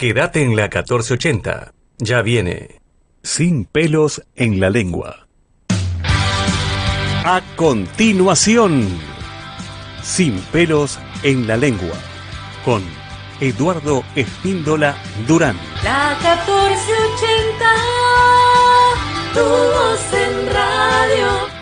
Quédate en la 1480. Ya viene. Sin pelos en la lengua. A continuación, Sin pelos en la lengua, con Eduardo Espíndola Durán. La 1480, tu voz en radio.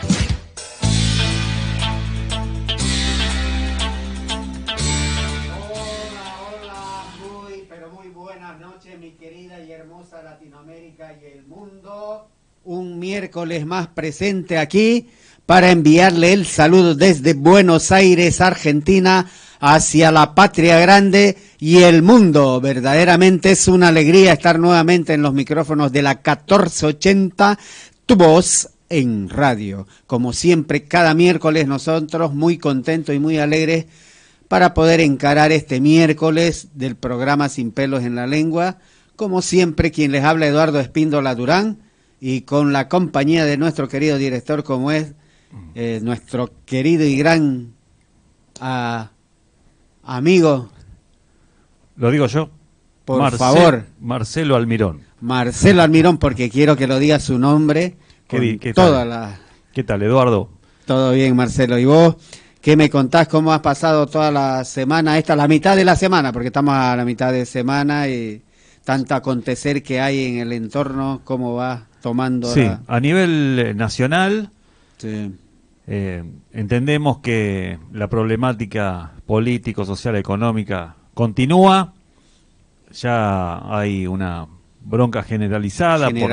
Mi querida y hermosa Latinoamérica y el mundo, un miércoles más presente aquí para enviarle el saludo desde Buenos Aires, Argentina, hacia la patria grande y el mundo. Verdaderamente es una alegría estar nuevamente en los micrófonos de la 1480, tu voz en radio. Como siempre, cada miércoles nosotros muy contentos y muy alegres para poder encarar este miércoles del programa Sin pelos en la lengua. Como siempre, quien les habla, Eduardo Espíndola Durán, y con la compañía de nuestro querido director, como es nuestro querido y gran amigo. Lo digo yo. Por favor. Marcelo Almirón. Marcelo Almirón, porque quiero que lo diga su nombre. ¿Qué tal, Eduardo? Todo bien, Marcelo. ¿Y vos? ¿Qué me contás? ¿Cómo has pasado toda la semana? Esta es la mitad de la semana, porque estamos a la mitad de semana y tanto acontecer que hay en el entorno, ¿cómo va tomando? Sí, a nivel nacional, sí. Entendemos que la problemática político, social, económica continúa. Ya hay una bronca generalizada por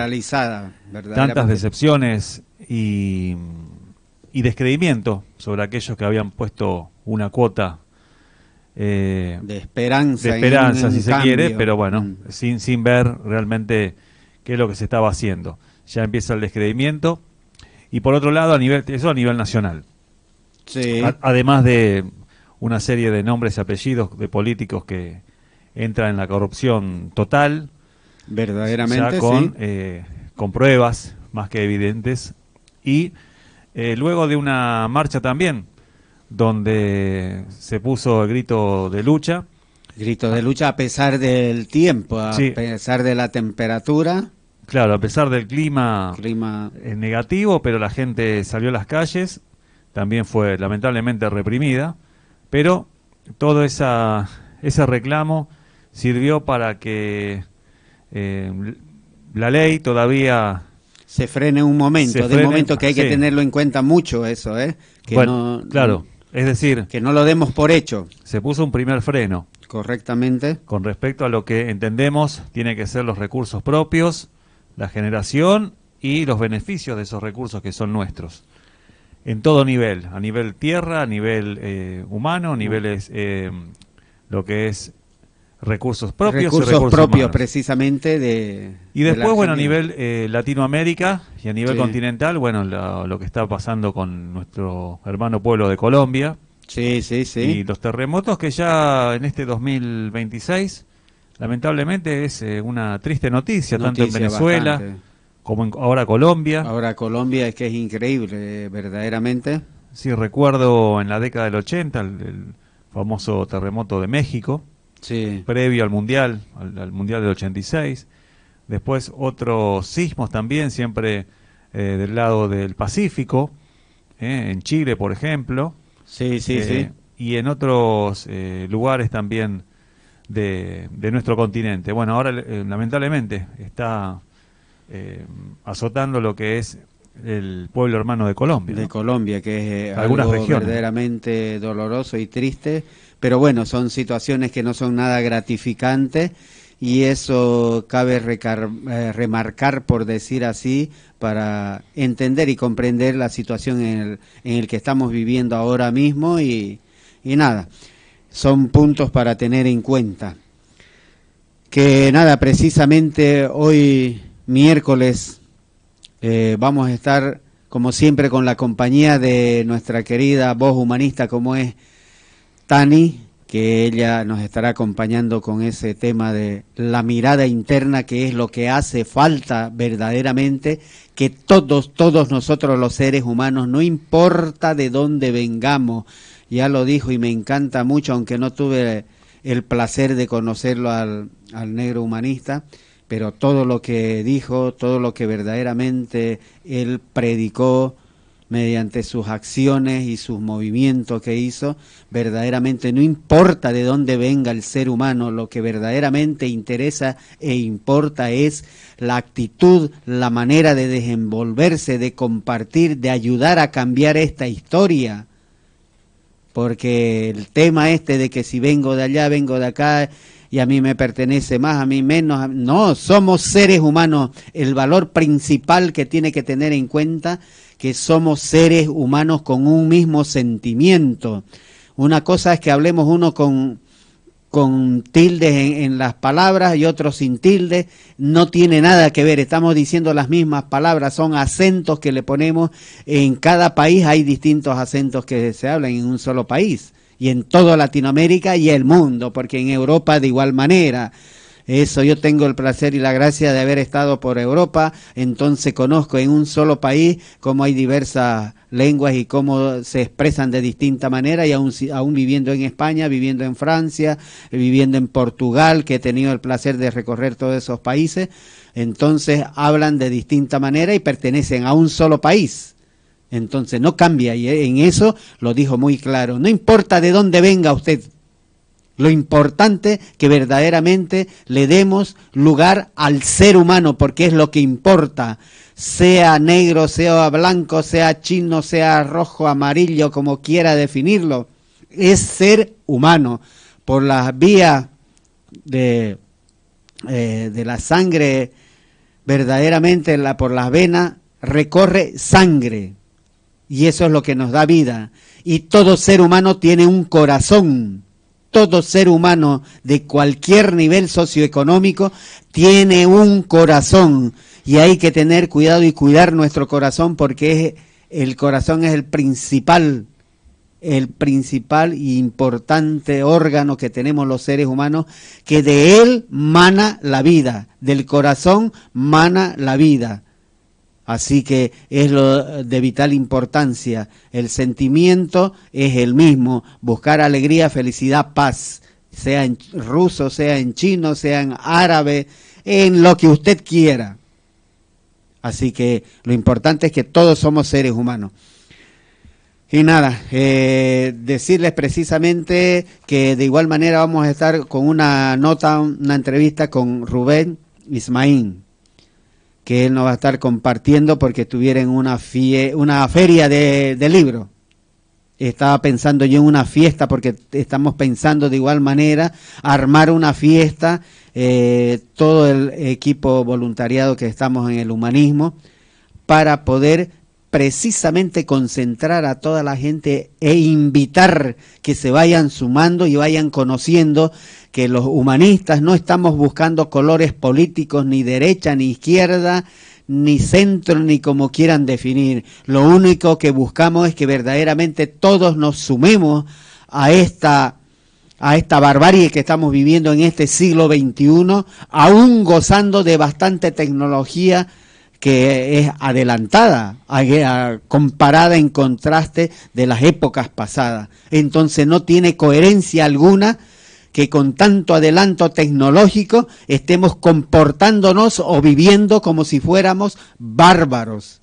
tantas decepciones y descreimiento sobre aquellos que habían puesto una cuota de esperanza, si se quiere, pero bueno, sin ver realmente qué es lo que se estaba haciendo. Ya empieza el descreimiento y por otro lado a nivel nacional. Sí. Además de una serie de nombres y apellidos de políticos que entran en la corrupción total, verdaderamente, ya con pruebas más que evidentes y luego de una marcha también, donde se puso el grito de lucha. Grito de lucha a pesar del tiempo, sí, pesar de la temperatura. Claro, a pesar del clima negativo, pero la gente salió a las calles, también fue lamentablemente reprimida, pero todo ese reclamo sirvió para que la ley todavía se frene un momento, de momento que hay que tenerlo en cuenta mucho eso, que bueno, claro, es decir, que no lo demos por hecho. Se puso un primer freno. Correctamente. Con respecto a lo que entendemos tiene que ser los recursos propios, la generación y los beneficios de esos recursos que son nuestros. En todo nivel, a nivel tierra, a nivel humano, niveles lo que es recursos propios y recursos propios humanos. Precisamente y después, bueno, a nivel Latinoamérica y a nivel continental, bueno, lo que está pasando con nuestro hermano pueblo de Colombia. Sí. Y los terremotos que ya en este 2026, lamentablemente es una triste noticia tanto en Venezuela bastante, como ahora Colombia. Ahora Colombia es que es increíble, verdaderamente. Sí, recuerdo en la década del 80 el famoso terremoto de México. Sí. Previo al Mundial, al Mundial del 86. Después otros sismos también, siempre del lado del Pacífico, en Chile, por ejemplo. Sí. Y en otros lugares también de nuestro continente. Bueno, ahora lamentablemente está azotando lo que es el pueblo hermano de Colombia. De Colombia, que es algunas algo regiones verdaderamente doloroso y triste. Pero bueno, son situaciones que no son nada gratificantes y eso cabe remarcar, por decir así, para entender y comprender la situación en el que estamos viviendo ahora mismo y nada, son puntos para tener en cuenta. Que nada, precisamente hoy miércoles vamos a estar como siempre con la compañía de nuestra querida voz humanista como es Tani, que ella nos estará acompañando con ese tema de la mirada interna, que es lo que hace falta verdaderamente, que todos nosotros los seres humanos, no importa de dónde vengamos, ya lo dijo y me encanta mucho, aunque no tuve el placer de conocerlo al negro humanista, pero todo lo que dijo, todo lo que verdaderamente él predicó mediante sus acciones y sus movimientos que hizo, verdaderamente no importa de dónde venga el ser humano, lo que verdaderamente interesa e importa es la actitud, la manera de desenvolverse, de compartir, de ayudar a cambiar esta historia. Porque el tema de que si vengo de allá, vengo de acá, y a mí me pertenece más, a mí menos, no, somos seres humanos. El valor principal que tiene que tener en cuenta que somos seres humanos con un mismo sentimiento. Una cosa es que hablemos uno con tildes en las palabras y otro sin tildes, no tiene nada que ver, estamos diciendo las mismas palabras, son acentos que le ponemos. En cada país hay distintos acentos que se hablan en un solo país, y en toda Latinoamérica y el mundo, porque en Europa de igual manera. Eso, yo tengo el placer y la gracia de haber estado por Europa, entonces conozco en un solo país cómo hay diversas lenguas y cómo se expresan de distinta manera, y aún viviendo en España, viviendo en Francia, viviendo en Portugal, que he tenido el placer de recorrer todos esos países, entonces hablan de distinta manera y pertenecen a un solo país. Entonces no cambia, y en eso lo dijo muy claro, no importa de dónde venga usted, lo importante que verdaderamente le demos lugar al ser humano, porque es lo que importa, sea negro, sea blanco, sea chino, sea rojo, amarillo, como quiera definirlo, es ser humano. Por las vías de la sangre, verdaderamente por las venas, recorre sangre, y eso es lo que nos da vida. Y todo ser humano tiene un corazón. Todo ser humano de cualquier nivel socioeconómico tiene un corazón, y hay que tener cuidado y cuidar nuestro corazón, porque el corazón es el principal y importante órgano que tenemos los seres humanos, que de él mana la vida, del corazón mana la vida. Así que es lo de vital importancia. El sentimiento es el mismo, buscar alegría, felicidad, paz, sea en ruso, sea en chino, sea en árabe, en lo que usted quiera. Así que lo importante es que todos somos seres humanos. Y nada, decirles precisamente que de igual manera vamos a estar con una entrevista con Rubén Ismaín, que él nos va a estar compartiendo porque estuviera en una feria de libros. Estaba pensando yo en una fiesta, porque estamos pensando de igual manera armar una fiesta, todo el equipo voluntariado que estamos en el humanismo, para poder precisamente concentrar a toda la gente e invitar que se vayan sumando y vayan conociendo que los humanistas no estamos buscando colores políticos, ni derecha, ni izquierda, ni centro, ni como quieran definir. Lo único que buscamos es que verdaderamente todos nos sumemos a esta barbarie que estamos viviendo en este siglo XXI, aún gozando de bastante tecnología que es adelantada, comparada en contraste de las épocas pasadas. Entonces no tiene coherencia alguna que con tanto adelanto tecnológico estemos comportándonos o viviendo como si fuéramos bárbaros.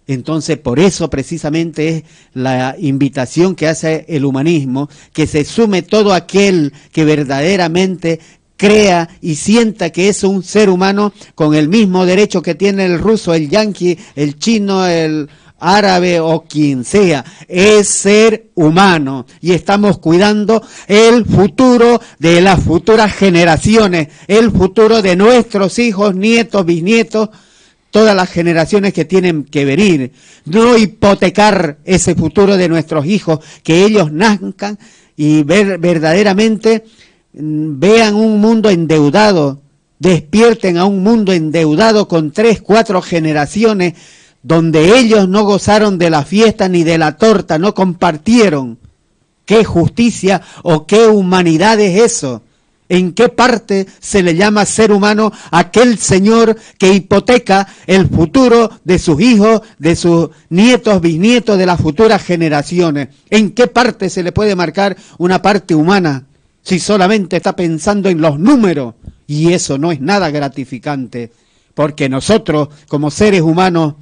Entonces por eso precisamente es la invitación que hace el humanismo, que se sume todo aquel que verdaderamente crea y sienta que es un ser humano con el mismo derecho que tiene el ruso, el yanqui, el chino, el árabe o quien sea. Es ser humano, y estamos cuidando el futuro de las futuras generaciones, el futuro de nuestros hijos, nietos, bisnietos, todas las generaciones que tienen que venir. No hipotecar ese futuro de nuestros hijos, que ellos nazcan y verdaderamente vean un mundo endeudado, despierten a un mundo endeudado con 3, 4 generaciones donde ellos no gozaron de la fiesta ni de la torta, no compartieron. ¿Qué justicia o qué humanidad es eso? ¿En qué parte se le llama ser humano a aquel señor que hipoteca el futuro de sus hijos, de sus nietos, bisnietos, de las futuras generaciones? ¿En qué parte se le puede marcar una parte humana? si solamente está pensando en los números? Y eso no es nada gratificante, porque nosotros como seres humanos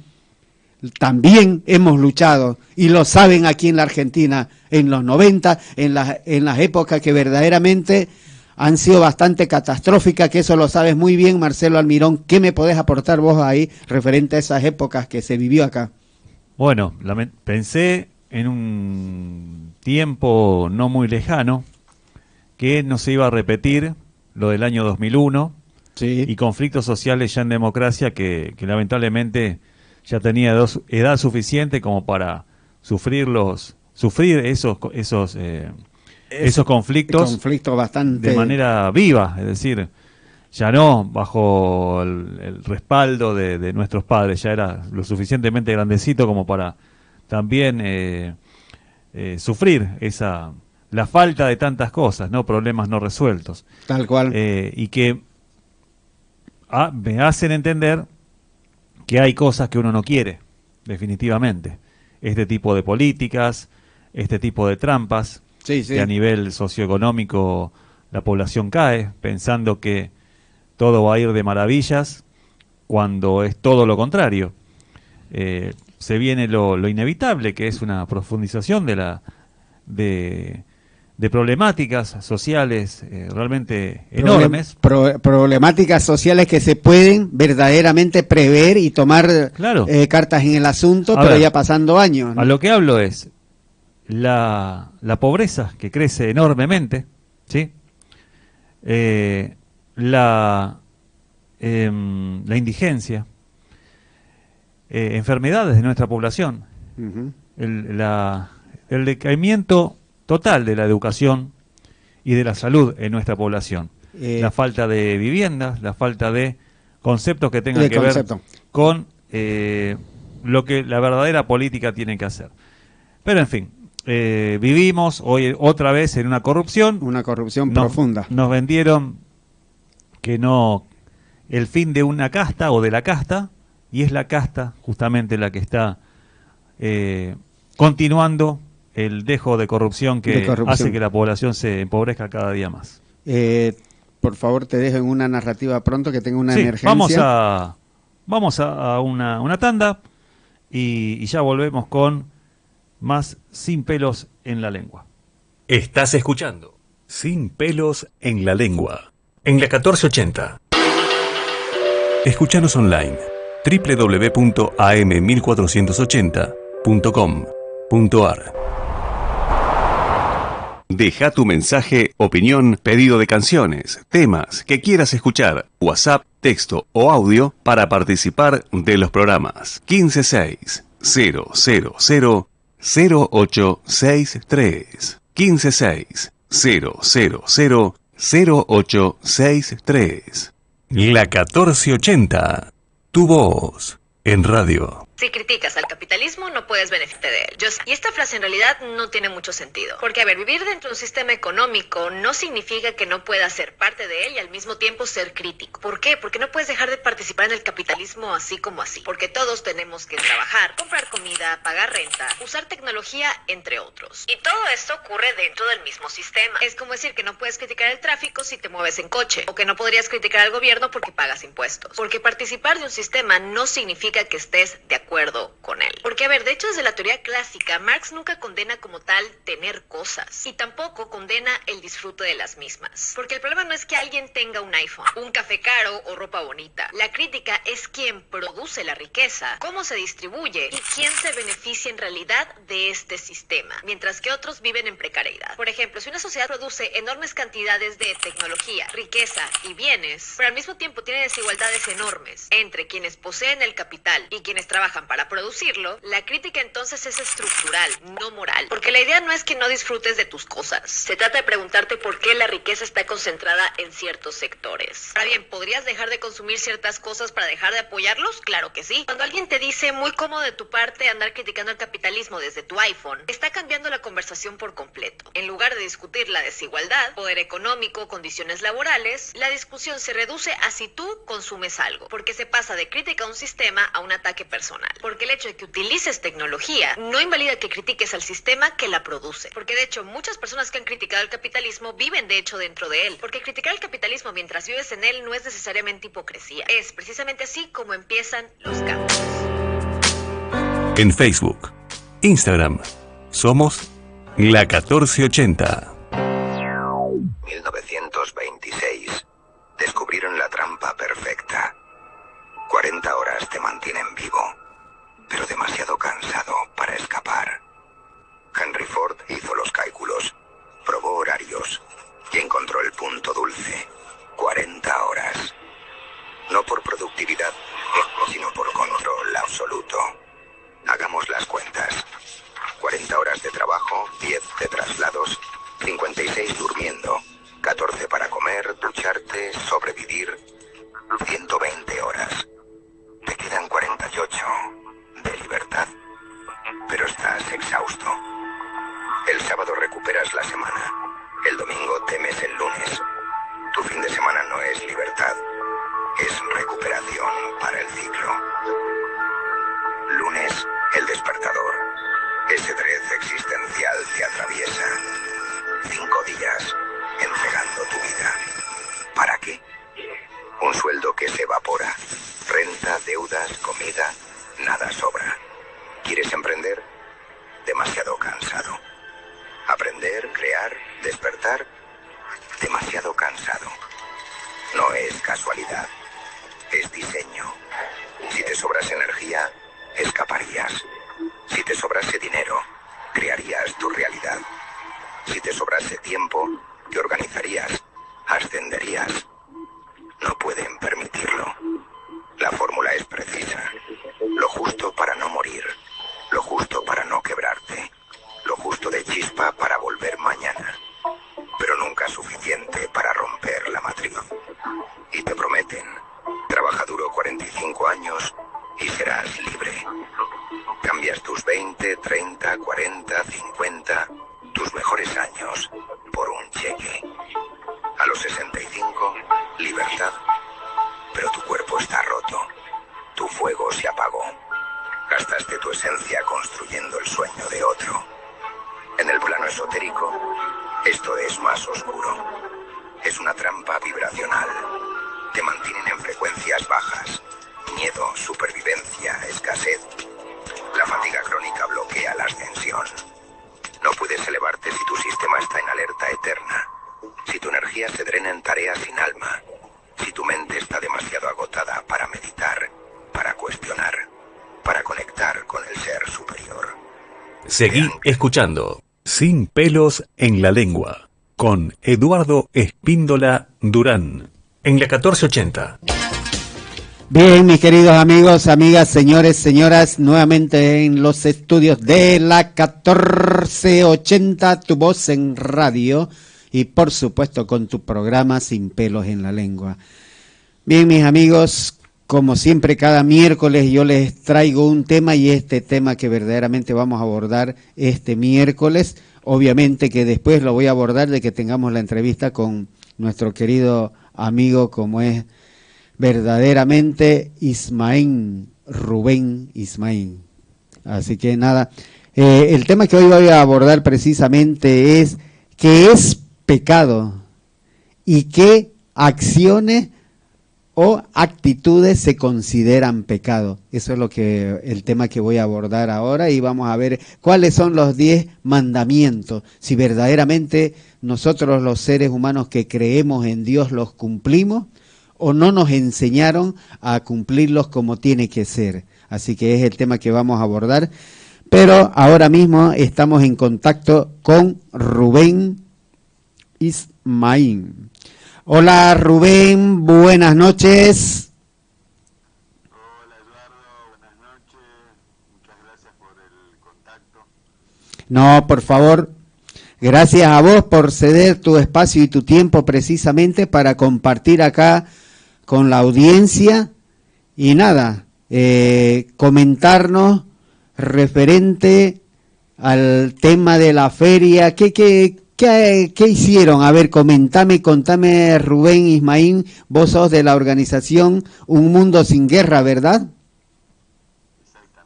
también hemos luchado, y lo saben aquí en la Argentina, en los 90, en las épocas que verdaderamente han sido bastante catastróficas, que eso lo sabes muy bien, Marcelo Almirón. ¿Qué me podés aportar vos ahí referente a esas épocas que se vivió acá? Bueno, pensé en un tiempo no muy lejano que no se iba a repetir lo del año 2001 Sí. y conflictos sociales ya en democracia que lamentablemente ya tenía edad suficiente como para sufrir esos conflictos Conflicto bastante de manera viva, es decir, ya no bajo el respaldo de nuestros padres, ya era lo suficientemente grandecito como para también sufrir la falta de tantas cosas, no problemas no resueltos, tal cual. y que me hacen entender que hay cosas que uno no quiere, definitivamente. Este tipo de políticas, este tipo de trampas, Sí, sí. que a nivel socioeconómico la población cae, pensando que todo va a ir de maravillas, cuando es todo lo contrario. Se viene lo inevitable, que es una profundización de problemáticas sociales realmente enormes. Problemáticas sociales que se pueden verdaderamente prever y tomar Claro. Cartas en el asunto, A pero ver, ya pasando años, ¿no? A lo que hablo es la pobreza que crece enormemente, ¿sí? La indigencia, enfermedades de nuestra población, Ujú. el decaimiento total de la educación y de la salud en nuestra población, la falta de viviendas, la falta de conceptos que tengan que ver con lo que la verdadera política tiene que hacer. Pero en fin, vivimos hoy otra vez en una corrupción. Una corrupción profunda. Nos vendieron que no el fin de una casta o de la casta, y es la casta justamente la que está continuando el dejo de corrupción que hace que la población se empobrezca cada día más. Por favor, te dejo en una narrativa pronto, que tengo una Sí, emergencia. vamos a una tanda y ya volvemos con más Sin Pelos en la Lengua. Estás escuchando Sin Pelos en la Lengua, en la 1480. Escúchanos online www.am1480.com.ar. Deja tu mensaje, opinión, pedido de canciones, temas que quieras escuchar, WhatsApp, texto o audio para participar de los programas. 156 000 0863 156 000 0863. La 1480. Tu voz en radio. Si criticas al capitalismo, no puedes beneficiarte de él. Y esta frase en realidad no tiene mucho sentido. Porque, a ver, vivir dentro de un sistema económico no significa que no puedas ser parte de él y al mismo tiempo ser crítico. ¿Por qué? Porque no puedes dejar de participar en el capitalismo así como así. Porque todos tenemos que trabajar, comprar comida, pagar renta, usar tecnología, entre otros. Y todo esto ocurre dentro del mismo sistema. Es como decir que no puedes criticar el tráfico si te mueves en coche. O que no podrías criticar al gobierno porque pagas impuestos. Porque participar de un sistema no significa que estés de acuerdo con él. Porque, a ver, de hecho, desde la teoría clásica, Marx nunca condena como tal tener cosas, y tampoco condena el disfrute de las mismas. Porque el problema no es que alguien tenga un iPhone, un café caro o ropa bonita. La crítica es quién produce la riqueza, cómo se distribuye y quién se beneficia en realidad de este sistema, mientras que otros viven en precariedad. Por ejemplo, si una sociedad produce enormes cantidades de tecnología, riqueza y bienes, pero al mismo tiempo tiene desigualdades enormes entre quienes poseen el capital y quienes trabajan para producirlo, la crítica entonces es estructural, no moral. Porque la idea no es que no disfrutes de tus cosas. Se trata de preguntarte por qué la riqueza está concentrada en ciertos sectores. Ahora bien, ¿podrías dejar de consumir ciertas cosas para dejar de apoyarlos? Claro que sí. Cuando alguien te dice, muy cómodo de tu parte andar criticando el capitalismo desde tu iPhone, está cambiando la conversación por completo. En lugar de discutir la desigualdad, poder económico, condiciones laborales, la discusión se reduce a si tú consumes algo, porque se pasa de crítica a un sistema a un ataque personal. personal. Porque el hecho de que utilices tecnología no invalida que critiques al sistema que la produce. Porque de hecho, muchas personas que han criticado el capitalismo viven de hecho dentro de él. Porque criticar el capitalismo mientras vives en él no es necesariamente hipocresía. Es precisamente así como empiezan los cambios. En Facebook, Instagram, somos La 1480. 1926. Descubrieron la trampa perfecta. 40 horas te mantienen vivo, pero demasiado cansado para escapar. Henry Ford hizo los cálculos, probó horarios y encontró el punto dulce. 40 horas. No por productividad, sino por control absoluto. Hagamos las cuentas. 40 horas de trabajo, 10 de traslados, 56 durmiendo, 14 para comer, ducharte, sobrevivir, 120 horas. Te quedan 48 de libertad, pero estás exhausto. El sábado recuperas la semana, el domingo temes el lunes. Tu fin de semana no es libertad, es recuperación para el ciclo. Lunes, el despertador. Ese trance existencial te atraviesa. 5 días entregando tu vida. ¿Para qué? Un sueldo que se evapora. Renta, deudas, comida, nada sobra. ¿Quieres emprender? Demasiado cansado. Aprender, crear, despertar, demasiado cansado. No es casualidad, es diseño. Si te sobrase energía, escaparías. Si te sobrase dinero, crearías tu realidad. Si te sobrase tiempo, te organizarías, ascenderías. No pueden permitirlo. La fórmula es precisa. Lo justo para no morir, lo justo para no quebrarte, lo justo de chispa para volver mañana, pero nunca suficiente para romper la matriz. Y te prometen, trabaja duro 45 años y serás libre. Cambias tus 20, 30, 40, 50, tus mejores años por un cheque. A los 65, libertad, pero tu cuerpo está roto. Tu fuego se apagó. Gastaste tu esencia construyendo el sueño de otro. En el plano esotérico, esto es más oscuro. Es una trampa vibracional. Te mantienen en frecuencias bajas. Miedo, supervivencia, escasez. La fatiga crónica bloquea la ascensión. No puedes elevarte si tu sistema está en alerta eterna. Si tu energía se drena en tareas sin alma. Si tu mente está demasiado agotada para meditar, para cuestionar, para conectar con el ser superior. Seguí escuchando Sin pelos en la lengua con Eduardo Espíndola Durán en la 1480. Bien, mis queridos amigos, amigas, señores, señoras, nuevamente en los estudios de la 1480, tu voz en radio y por supuesto con tu programa Sin pelos en la lengua. Bien, mis amigos, como siempre cada miércoles yo les traigo un tema y este tema que verdaderamente vamos a abordar este miércoles, obviamente que después lo voy a abordar de que tengamos la entrevista con nuestro querido amigo como es verdaderamente Ismaín, Rubén Ismaín. Así que nada, el tema que hoy voy a abordar precisamente es qué es pecado y qué acciones o actitudes se consideran pecado. Eso es el tema que voy a abordar ahora y vamos a ver cuáles son los 10 mandamientos, si verdaderamente nosotros los seres humanos que creemos en Dios los cumplimos o no nos enseñaron a cumplirlos como tiene que ser. Así que es el tema que vamos a abordar. Pero ahora mismo estamos en contacto con Rubén Ismaín. Hola Rubén, buenas noches. Hola Eduardo, buenas noches. Muchas gracias por el contacto. No, por favor. Gracias a vos por ceder tu espacio y tu tiempo precisamente para compartir acá con la audiencia y nada, comentarnos referente al tema de la feria. ¿Qué hicieron? A ver, contame Rubén Ismaín, vos sos de la organización Un Mundo Sin Guerra, ¿verdad? Exactamente.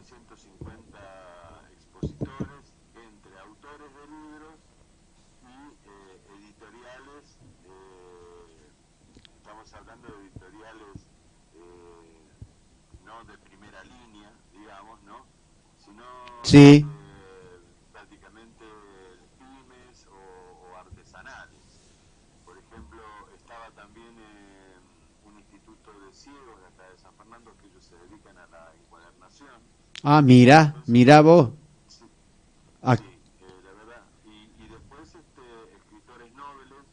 150 expositores entre autores de libros y editoriales. Estamos hablando de editoriales no de primera línea, digamos, ¿no? Sino Sí, prácticamente pymes o artesanales. Por ejemplo, estaba también un instituto de ciegos de acá de San Fernando, que ellos se dedican a la encuadernación. ah, mira vos. Sí, Ah, sí, la verdad. Y después escritores nobles.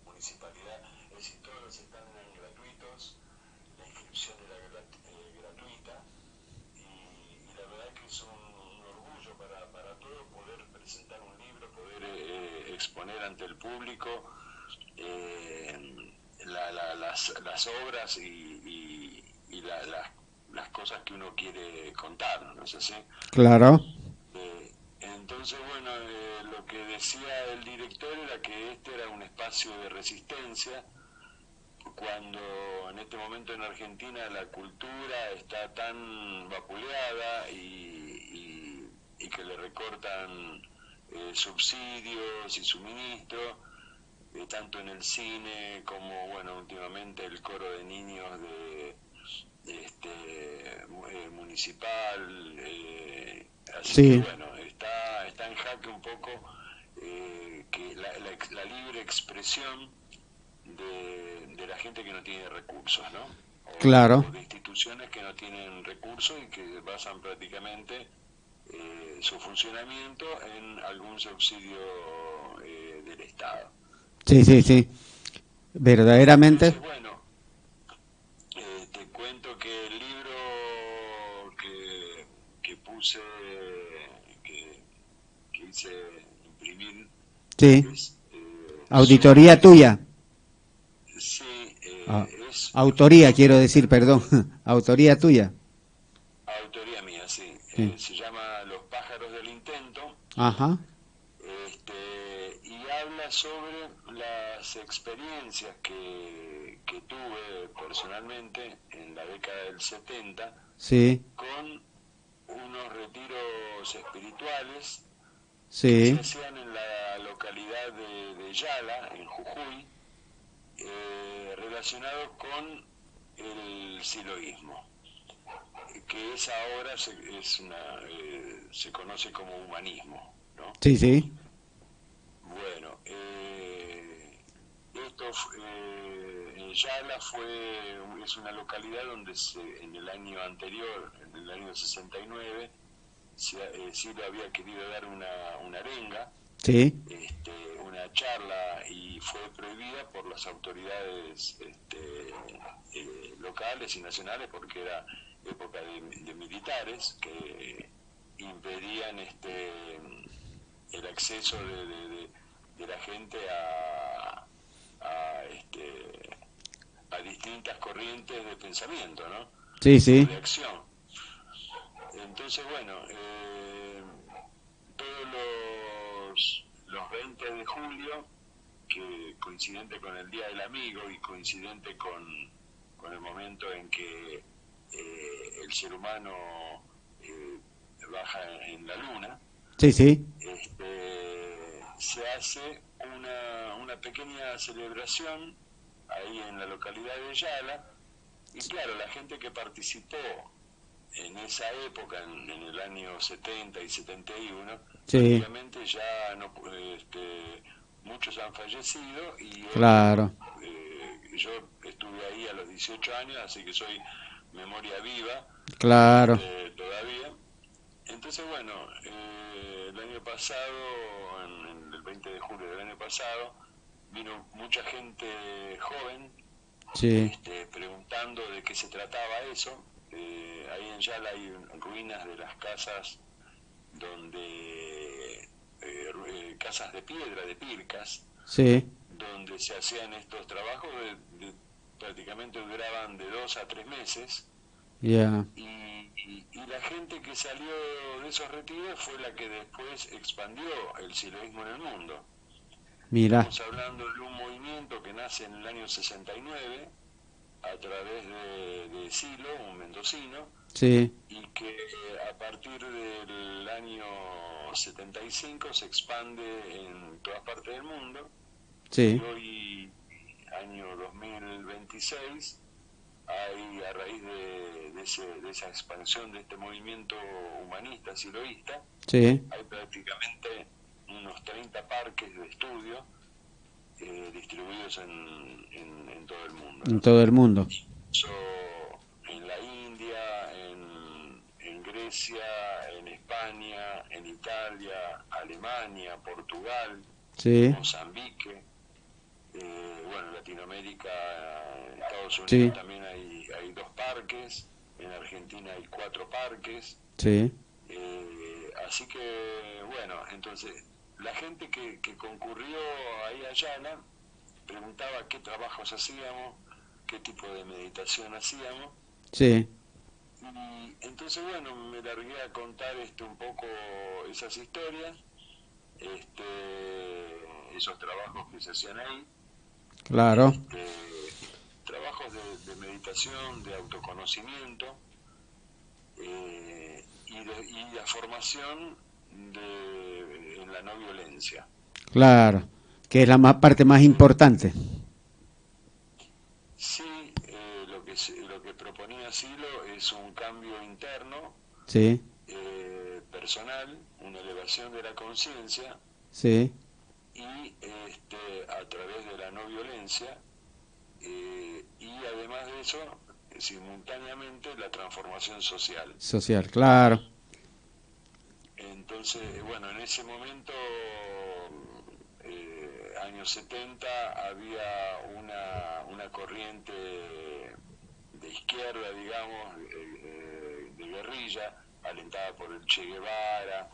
Municipalidad, es decir, todos los están gratuitos, la inscripción era gratuita y la verdad que es un orgullo para todos poder presentar un libro, poder exponer ante el público las obras y las cosas que uno quiere contar, ¿no es así? claro. Entonces, bueno, lo que decía el director era que este era un espacio de resistencia, cuando en este momento en Argentina la cultura está tan vapuleada y que le recortan subsidios y suministros, tanto en el cine como, bueno, últimamente el coro de niños municipal, así Sí, que bueno, está en jaque un poco que la libre expresión de la gente que no tiene recursos, ¿no? claro. O de instituciones que no tienen recursos y que basan prácticamente su funcionamiento en algún subsidio del Estado. Sí. Verdaderamente. Entonces, bueno, te cuento que el libro que puse, que hice imprimir, Sí. es Auditoría tuya. sí, Ah, es autoría, quiero decir, perdón. Autoría tuya. autoría mía, sí. Sí. Se llama Los pájaros del intento, Ajá. y habla sobre las experiencias que tuve personalmente en la década del 70 Sí, con unos retiros espirituales que se sí, hacían en la localidad de Yala, en Jujuy, relacionados con el siloísmo, que es ahora se conoce como humanismo, ¿no? sí. Bueno, en Yala es una localidad donde en el año anterior, en el año 69, Silvio había querido dar una arenga, Sí, una charla, y fue prohibida por las autoridades locales y nacionales, porque era época de militares que impedían el acceso de la gente a distintas corrientes de pensamiento, ¿no? O de sí. acción. Entonces, bueno, todos los 20 de julio, que coincidente con el Día del Amigo y coincidente con el momento en que el ser humano baja en la luna, Sí. se hace una pequeña celebración ahí en la localidad de Yala, y claro, la gente que participó en esa época, en el año 70 y 71, Sí, prácticamente ya no, muchos han fallecido y claro. yo estuve ahí a los 18 años, así que soy memoria viva Claro. todavía. Entonces, bueno, el año pasado, en el 20 de julio del año pasado, vino mucha gente joven Sí, preguntando de qué se trataba eso. Ahí en Yala hay ruinas de las casas donde casas de piedra, de pircas, sí. donde se hacían estos trabajos, prácticamente duraban de 2 a 3 meses, Ya, Y la gente que salió de esos retiros fue la que después expandió el siloísmo en el mundo. mira, Estamos hablando de un movimiento que nace en el año 69 a través de Silo, un mendocino, sí, y que a partir del año 75 se expande en todas partes del mundo. Y sí, hoy, año 2026, hay, a raíz de esa expansión de este movimiento humanista, siloísta, sí, hay prácticamente unos 30 parques de estudio distribuidos en todo el mundo, en ¿no? todo el mundo. Eso en la India, en Grecia, en España, en Italia, Alemania, Portugal, Sí, Mozambique, bueno, en Latinoamérica, en Estados sí, Unidos también hay 2 parques, en Argentina hay 4 parques, sí, así que, bueno, entonces, la gente que concurrió ahí a Ayala preguntaba qué trabajos hacíamos, qué tipo de meditación hacíamos, sí, y entonces, bueno, me largué a contar un poco esas historias, esos trabajos que se hacían ahí, claro, trabajos de meditación, de autoconocimiento, y la formación en la no violencia. claro, que es la parte más importante. Sí, lo que proponía Silo es un cambio interno, Sí, personal, una elevación de la conciencia, sí, y a través de la no violencia, y además de eso, simultáneamente la transformación social. social, claro, Entonces, bueno, en ese momento, años 70, había una corriente de izquierda, digamos, de guerrilla, alentada por el Che Guevara,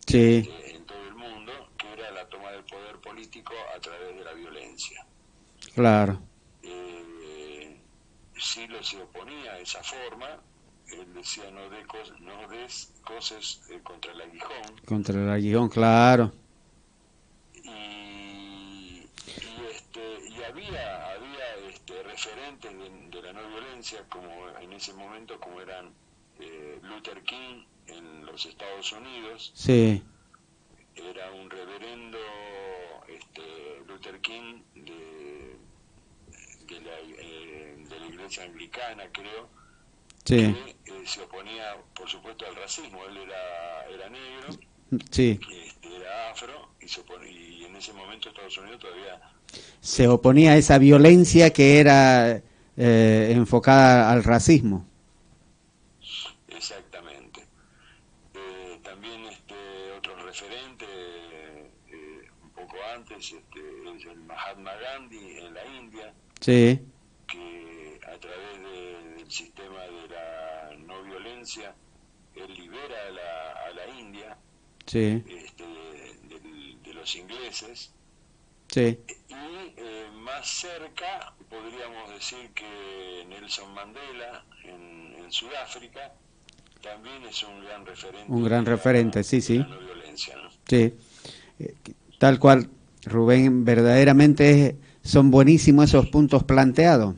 sí, en todo el mundo, que era la toma del poder político a través de la violencia. claro, Silo se oponía a esa forma, él decía no des cosas contra el aguijón, contra el aguijón, claro, y había referentes de la no violencia, como en ese momento, como eran Luther King en los Estados Unidos. sí, Era un reverendo Luther King de la iglesia anglicana, creo, sí, que se oponía, por supuesto, al racismo. Él era negro, sí, era afro, y en ese momento Estados Unidos todavía... se oponía a esa violencia que era enfocada al racismo. Exactamente. También otro referente, un poco antes, es el Mahatma Gandhi en la India, Sí, que a través del sistema de la no violencia, él libera a la India sí, de los ingleses, sí, y más cerca podríamos decir que Nelson Mandela en Sudáfrica también es un gran referente, un gran referente, sí, de sí, la no violencia, ¿no? sí. Tal cual, Rubén, verdaderamente son buenísimos esos puntos planteados.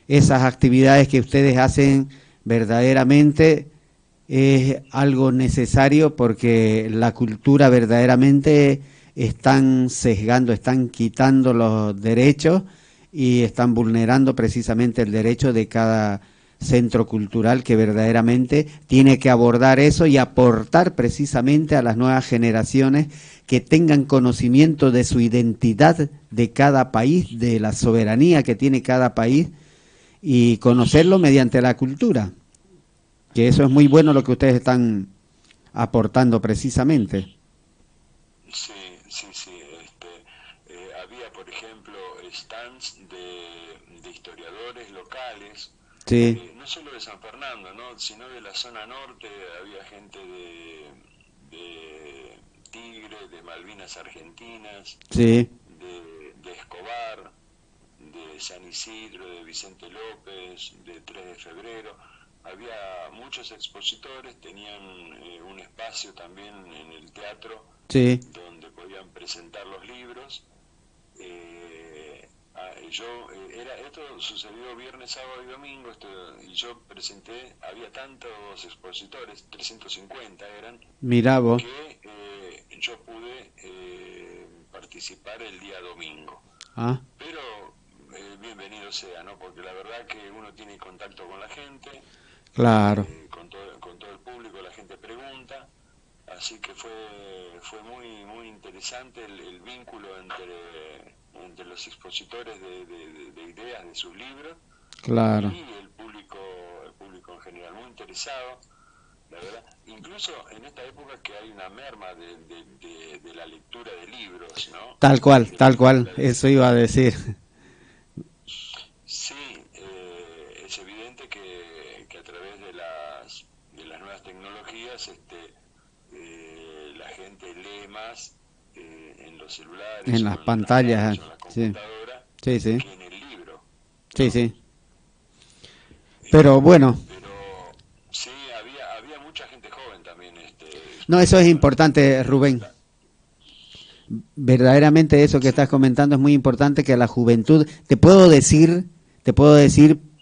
Esas actividades que ustedes hacen verdaderamente es algo necesario porque la cultura verdaderamente están sesgando, están quitando los derechos y están vulnerando precisamente el derecho de cada centro cultural que verdaderamente tiene que abordar eso y aportar precisamente a las nuevas generaciones que tengan conocimiento de su identidad de cada país, de la soberanía que tiene cada país y conocerlo mediante la cultura, que eso es muy bueno lo que ustedes están aportando precisamente. Sí, sí, sí. Había, por ejemplo, stands de historiadores locales, Sí, no solo de San Fernando, ¿no?, sino de la zona norte. Había gente de Tigre, de Malvinas Argentinas, sí, de Escobar, de San Isidro, de Vicente López, de 3 de Febrero, había muchos expositores, tenían un espacio también en el teatro Sí, donde podían presentar los libros. Esto sucedió viernes, sábado y domingo, y yo presenté, había tantos expositores, 350 eran, mirá vos. que yo pude participar el día domingo. Ah, Pero bienvenido sea, ¿no? Porque la verdad que uno tiene contacto con la gente, claro. con todo el público, la gente pregunta, así que fue muy interesante el vínculo entre los expositores de ideas de sus libros Claro. y el público en general, muy interesado, la verdad. Incluso en esta época que hay una merma de la lectura de libros, ¿no? Tal cual, De tal la cual, lectura eso iba a decir. Sí, es evidente que a través de las nuevas tecnologías la gente lee más en los celulares En o las en pantallas, tablets o en la sí, computadora sí, sí, que en el libro. sí, sí. Pero bueno, Pero sí, había mucha gente joven también. no, eso es importante, Rubén. La- Verdaderamente eso que estás comentando es muy importante, que la juventud, te puedo decir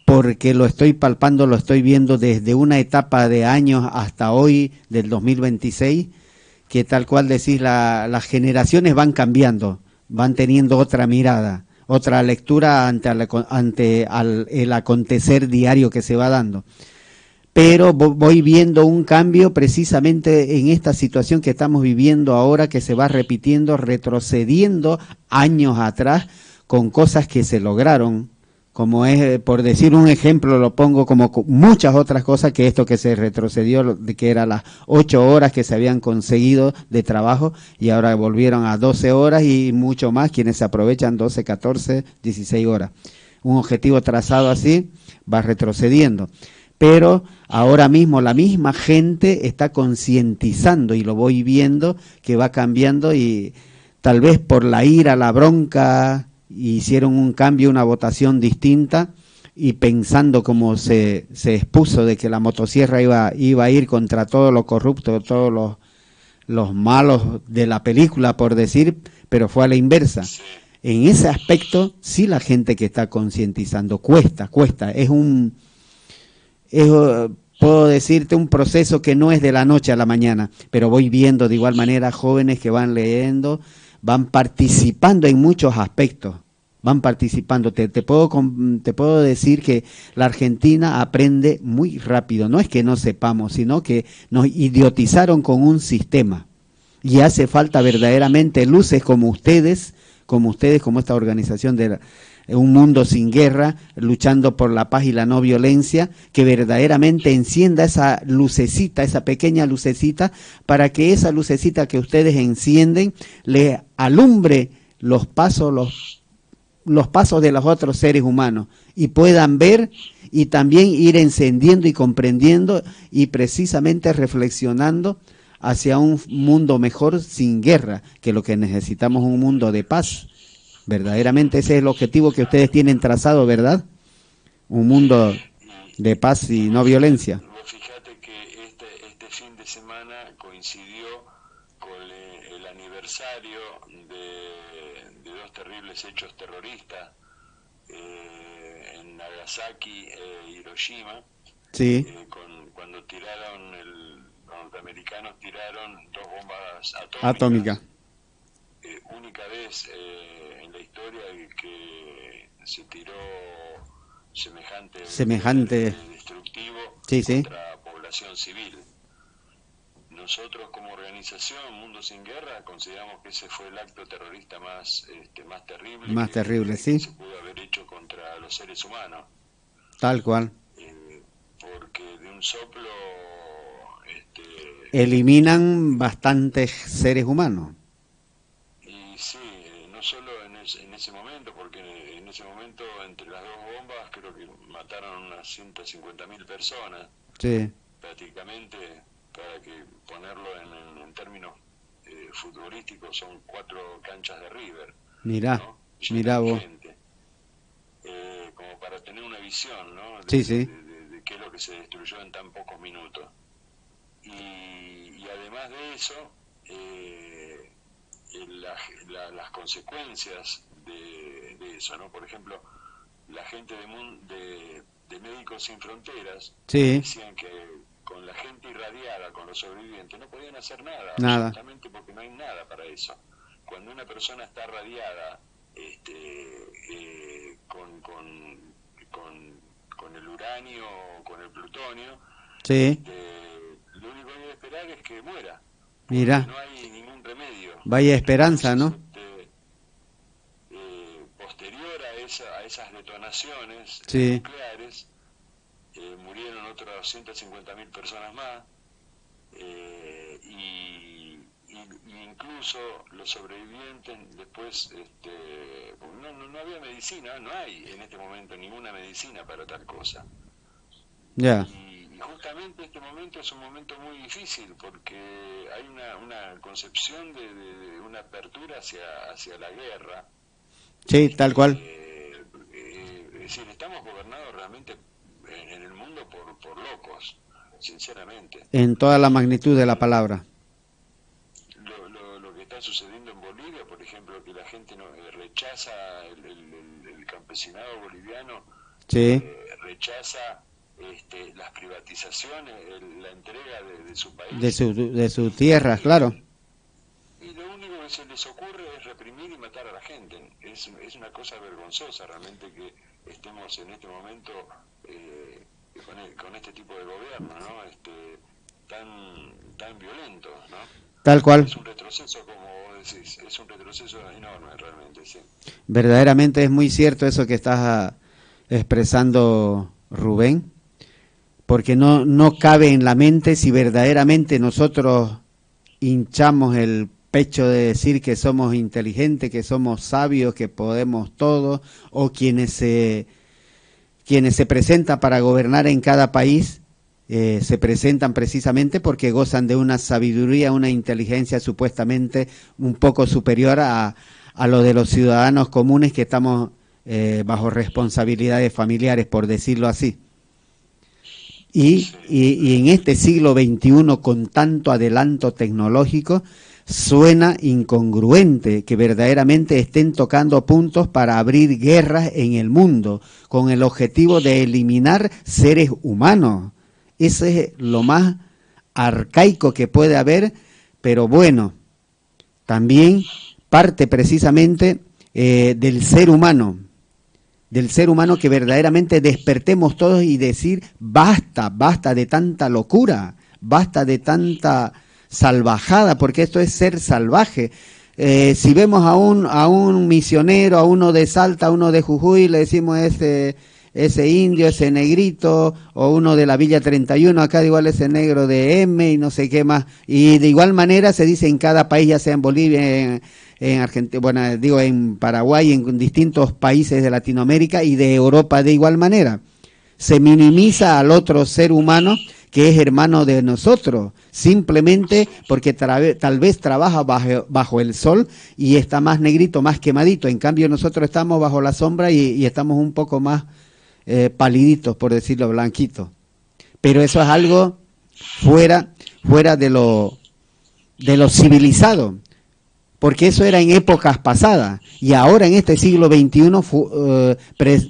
porque lo estoy palpando, lo estoy viendo desde una etapa de años hasta hoy, del 2026, que tal cual decís, las generaciones van cambiando, van teniendo otra mirada, otra lectura ante el acontecer diario que se va dando. Pero voy viendo un cambio precisamente en esta situación que estamos viviendo ahora, que se va repitiendo, retrocediendo años atrás con cosas que se lograron, como es, por decir un ejemplo, lo pongo como muchas otras cosas, que esto que se retrocedió, de que eran las 8 horas que se habían conseguido de trabajo y ahora volvieron a 12 horas y mucho más, quienes se aprovechan 12, 14, 16 horas. Un objetivo trazado así va retrocediendo. Pero ahora mismo la misma gente está concientizando y lo voy viendo que va cambiando y tal vez por la ira, la bronca, hicieron un cambio, una votación distinta y pensando como se expuso de que la motosierra iba a ir contra todo lo corrupto, todos los malos de la película, por decir, pero fue a la inversa. Sí, En ese aspecto, sí la gente que está concientizando, cuesta, puedo decirte, un proceso que no es de la noche a la mañana, pero voy viendo de igual manera jóvenes que van leyendo, van participando en muchos aspectos, van participando. Te puedo decir que la Argentina aprende muy rápido, no es que no sepamos, sino que nos idiotizaron con un sistema y hace falta verdaderamente luces como ustedes, como esta organización de Un Mundo Sin Guerra, luchando por la paz y la no violencia, que verdaderamente encienda esa lucecita, esa pequeña lucecita, para que esa lucecita que ustedes encienden le alumbre los pasos de los otros seres humanos y puedan ver y también ir encendiendo y comprendiendo y precisamente reflexionando hacia un mundo mejor sin guerra, que lo que necesitamos es un mundo de paz. Verdaderamente ese es el objetivo que ustedes tienen trazado, ¿verdad? Un mundo de paz y no violencia. vos fíjate que este fin de semana coincidió con el aniversario de dos terribles hechos terroristas en Nagasaki e Hiroshima, Sí, cuando los norteamericanos tiraron dos bombas atómica. única vez en la historia que se tiró semejante destructivo Sí, sí. contra población civil. Nosotros como organización Mundo Sin Guerra consideramos que ese fue el acto terrorista más terrible Más terrible, sí. que se pudo haber hecho contra los seres humanos, Tal cual. porque de un soplo Eliminan bastantes seres humanos. y sí, no solo en ese momento, porque en ese momento entre las dos bombas creo que mataron unas 150.000 personas, Sí, prácticamente, para que ponerlo en términos futbolísticos, son 4 canchas de River, mirá, ¿no? mirá Llenas de vos. gente. Como para tener una visión, ¿no? Sí, sí. De qué es lo que que se destruyó en tan pocos minutos. Y además de eso, las consecuencias de eso, ¿no? Por ejemplo, la gente de Médicos Sin Fronteras decían que con la gente irradiada, con los sobrevivientes, no podían hacer nada. Absolutamente, porque no hay nada para eso. Cuando una persona está radiada con el uranio o con el plutonio, lo único que hay que esperar es que muera. Mira, no hay ningún remedio. Vaya esperanza, ¿no? Posterior a esas detonaciones nucleares, murieron otras 150.000 personas más, y incluso los sobrevivientes después, no había medicina, no hay en este momento ninguna medicina para tal cosa. Y justamente este momento es un momento muy difícil, porque hay una concepción de una apertura hacia la guerra. Sí, tal cual. Es decir, estamos gobernados realmente en el mundo por locos, sinceramente. En toda la magnitud de la palabra. Lo que está sucediendo en Bolivia, por ejemplo, que la gente rechaza el campesinado boliviano, rechaza las privatizaciones, la entrega de su país. De sus tierras, claro. Y lo único que se les ocurre es reprimir y matar a la gente. Es una cosa vergonzosa realmente que estemos en este momento con este tipo de gobierno, ¿no? Tan violento, ¿no? Tal cual. Es un retroceso, como vos decís, es un retroceso enorme realmente, sí. Verdaderamente es muy cierto eso que estás expresando, Rubén, porque no cabe en la mente si verdaderamente nosotros hinchamos el pecho de decir que somos inteligentes, que somos sabios, que podemos todo, o quienes se presentan para gobernar en cada país, se presentan precisamente porque gozan de una sabiduría, una inteligencia supuestamente un poco superior a lo de los ciudadanos comunes que estamos bajo responsabilidades familiares, por decirlo así. Y en este siglo XXI, con tanto adelanto tecnológico, suena incongruente que verdaderamente estén tocando puntos para abrir guerras en el mundo, con el objetivo de eliminar seres humanos. Ese es lo más arcaico que puede haber, pero bueno, también parte precisamente del ser humano que verdaderamente despertemos todos y decir basta de tanta locura, basta de tanta salvajada, porque esto es ser salvaje. Si vemos a un misionero, a uno de Salta, a uno de Jujuy, le decimos ese indio, ese negrito, o uno de la Villa 31, acá igual ese negro de M y no sé qué más, y de igual manera se dice en cada país, ya sea en Bolivia, en Argentina, bueno, digo en Paraguay, en distintos países de Latinoamérica y de Europa de igual manera. Se minimiza al otro ser humano que es hermano de nosotros, simplemente porque tal vez trabaja bajo el sol y está más negrito, más quemadito. En cambio nosotros estamos bajo la sombra y estamos un poco más paliditos, por decirlo, blanquitos. Pero eso es algo fuera de lo civilizado, porque eso era en épocas pasadas, y ahora en este siglo XXI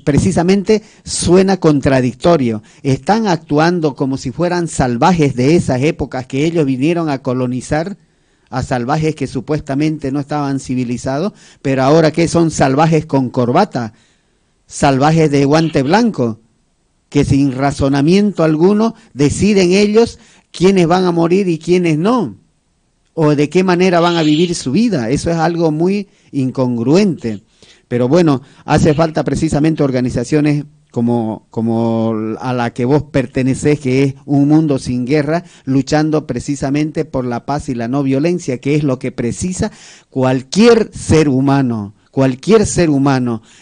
precisamente suena contradictorio. Están actuando como si fueran salvajes de esas épocas que ellos vinieron a colonizar, a salvajes que supuestamente no estaban civilizados, pero ahora que son salvajes con corbata, salvajes de guante blanco, que sin razonamiento alguno deciden ellos quiénes van a morir y quiénes no, o de qué manera van a vivir su vida. Eso es algo muy incongruente. Pero bueno, hace falta precisamente organizaciones como a la que vos pertenecés, que es Un Mundo Sin Guerra, luchando precisamente por la paz y la no violencia, que es lo que precisa cualquier ser humano.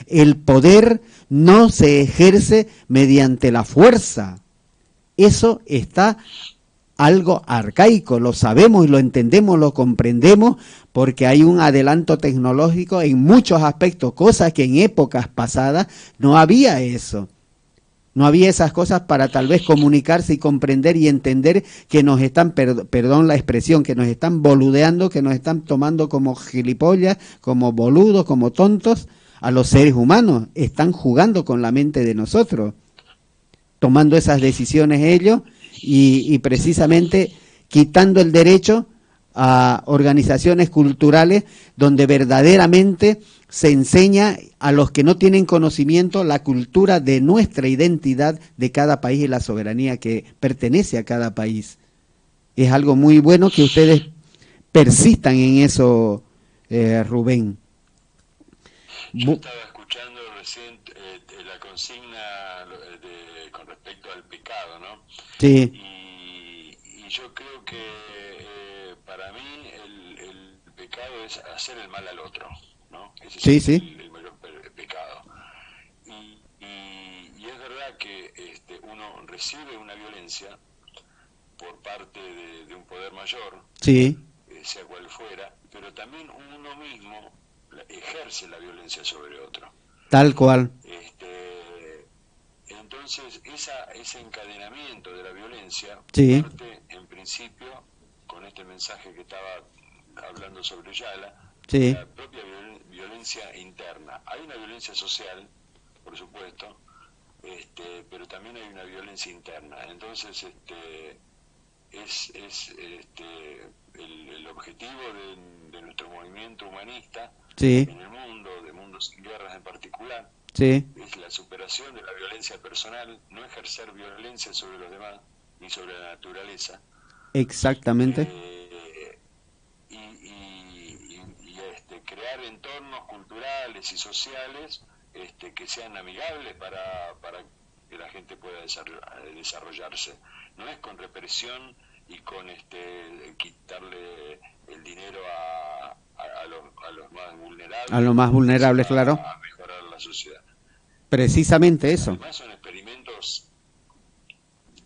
El poder no se ejerce mediante la fuerza. Eso está algo arcaico, lo sabemos y lo entendemos, lo comprendemos, porque hay un adelanto tecnológico en muchos aspectos, cosas que en épocas pasadas no había eso. No había esas cosas para tal vez comunicarse y comprender y entender que nos están, perdón la expresión, que nos están boludeando, que nos están tomando como gilipollas, como boludos, como tontos a los seres humanos. Están jugando con la mente de nosotros, tomando esas decisiones ellos y precisamente quitando el derecho a organizaciones culturales donde verdaderamente se enseña a los que no tienen conocimiento la cultura de nuestra identidad de cada país y la soberanía que pertenece a cada país. Es algo muy bueno que ustedes persistan en eso, Rubén. Yo estaba escuchando recién la consigna con respecto al pecado, ¿no? Sí. Y yo creo que para mí el pecado es hacer el mal al otro, ¿no? Ese Sí, es sí. el mayor pecado. Y es verdad que uno recibe una violencia por parte de un poder mayor, Sí. Sea cual fuera, pero también uno mismo ejerce la violencia sobre otro. Tal cual. Entonces, ese encadenamiento de la violencia Sí. parte, en principio, con este mensaje que estaba hablando sobre Yala, Sí. la propia violencia interna. Hay una violencia social, por supuesto, pero también hay una violencia interna. Entonces, el objetivo de nuestro movimiento humanista Sí. en el mundo, de Mundos sin Guerras en particular, Sí. es la superación de la violencia personal, no ejercer violencia sobre los demás ni sobre la naturaleza. Exactamente. Crear entornos culturales y sociales que sean amigables para que la gente pueda desarrollarse. No es con represión y con quitarle el dinero a los más vulnerables. A los más vulnerables, claro. A mejorar la sociedad. Precisamente eso. Además son experimentos,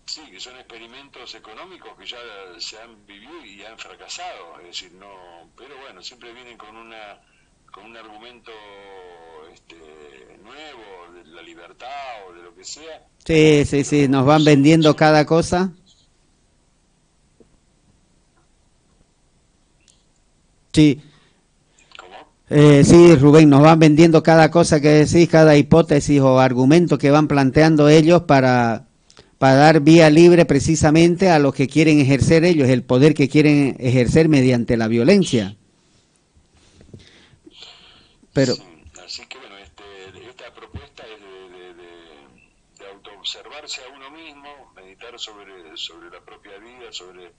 sí, que son experimentos económicos que ya se han vivido y han fracasado. Es decir, no, pero bueno, siempre vienen con un argumento nuevo de la libertad o de lo que sea. Sí, sí, sí, nos van vendiendo cada cosa. Sí. ¿Cómo? Sí, Rubén, nos van vendiendo cada cosa que decís, cada hipótesis o argumento que van planteando ellos para dar vía libre precisamente a los que quieren ejercer ellos, el poder que quieren ejercer mediante la violencia. Pero sí, así que bueno, esta propuesta es de autoobservarse a uno mismo, meditar sobre la propia vida, sobre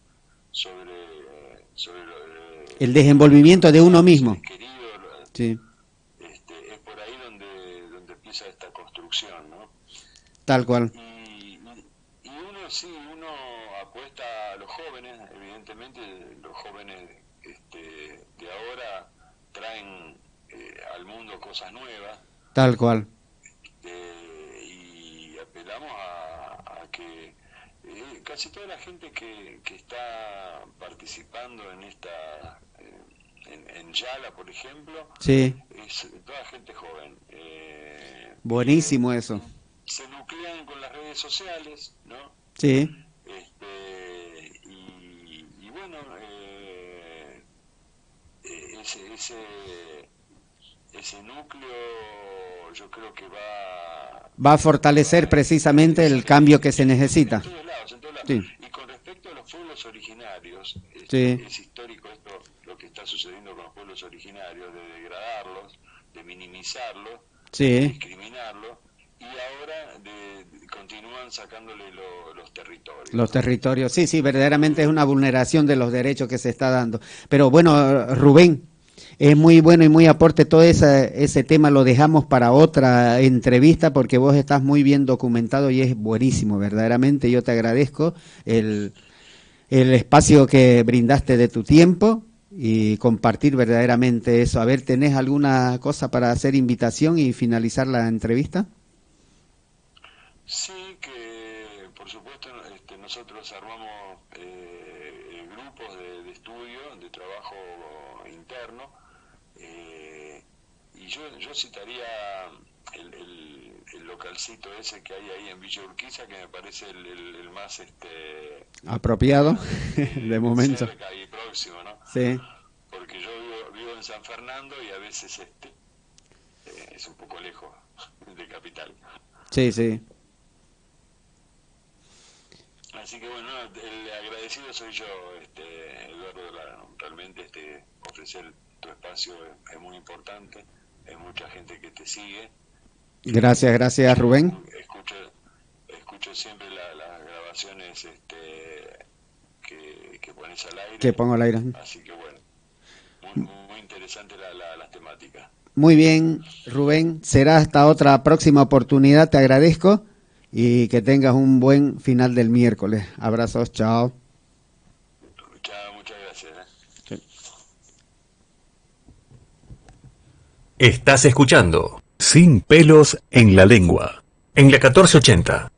el desenvolvimiento de uno mismo. Querido, sí. Es por ahí donde empieza esta construcción, ¿no? Tal cual. Y uno apuesta a los jóvenes, evidentemente los jóvenes de ahora traen al mundo cosas nuevas. Tal cual. Y apelamos a que casi toda la gente que está participando en en Yala, por ejemplo, sí. Es toda gente joven. Buenísimo eso. Se nuclean con las redes sociales, ¿no? Sí. Y bueno, ese núcleo yo creo que va a fortalecer precisamente el cambio que se necesita. En todos lados. Sí. Y con respecto a los pueblos originarios, sí. Es histórico esto, lo que está sucediendo con los pueblos originarios, de degradarlos, de minimizarlos, sí. de discriminarlos, y ahora continúan sacándole los territorios. Los territorios, sí, sí, verdaderamente es una vulneración de los derechos que se está dando. Pero bueno, Rubén, es muy bueno y muy aporte todo ese tema, lo dejamos para otra entrevista porque vos estás muy bien documentado y es buenísimo, verdaderamente. Yo te agradezco el espacio que brindaste de tu tiempo y compartir verdaderamente eso. A ver, ¿tenés alguna cosa para hacer invitación y finalizar la entrevista? Sí, que por supuesto nosotros armamos grupos de estudio, de trabajo interno, y yo citaría localcito ese que hay ahí en Villa Urquiza, que me parece el más apropiado de momento. cerca y próximo, ¿no? Sí. Porque yo vivo en San Fernando y a veces es un poco lejos de Capital. Sí, sí. Así que bueno, el agradecido soy yo, Eduardo. Realmente ofrecer tu espacio es muy importante. Hay mucha gente que te sigue. Gracias Rubén. Escucho siempre las grabaciones que pones al aire. Que pongo al aire. Así que bueno, muy interesante las temáticas. Muy bien, Rubén. Será hasta otra próxima oportunidad. Te agradezco y que tengas un buen final del miércoles. Abrazos, chao. Chao, muchas gracias. Sí. Estás escuchando Sin pelos en la lengua, en la 1480.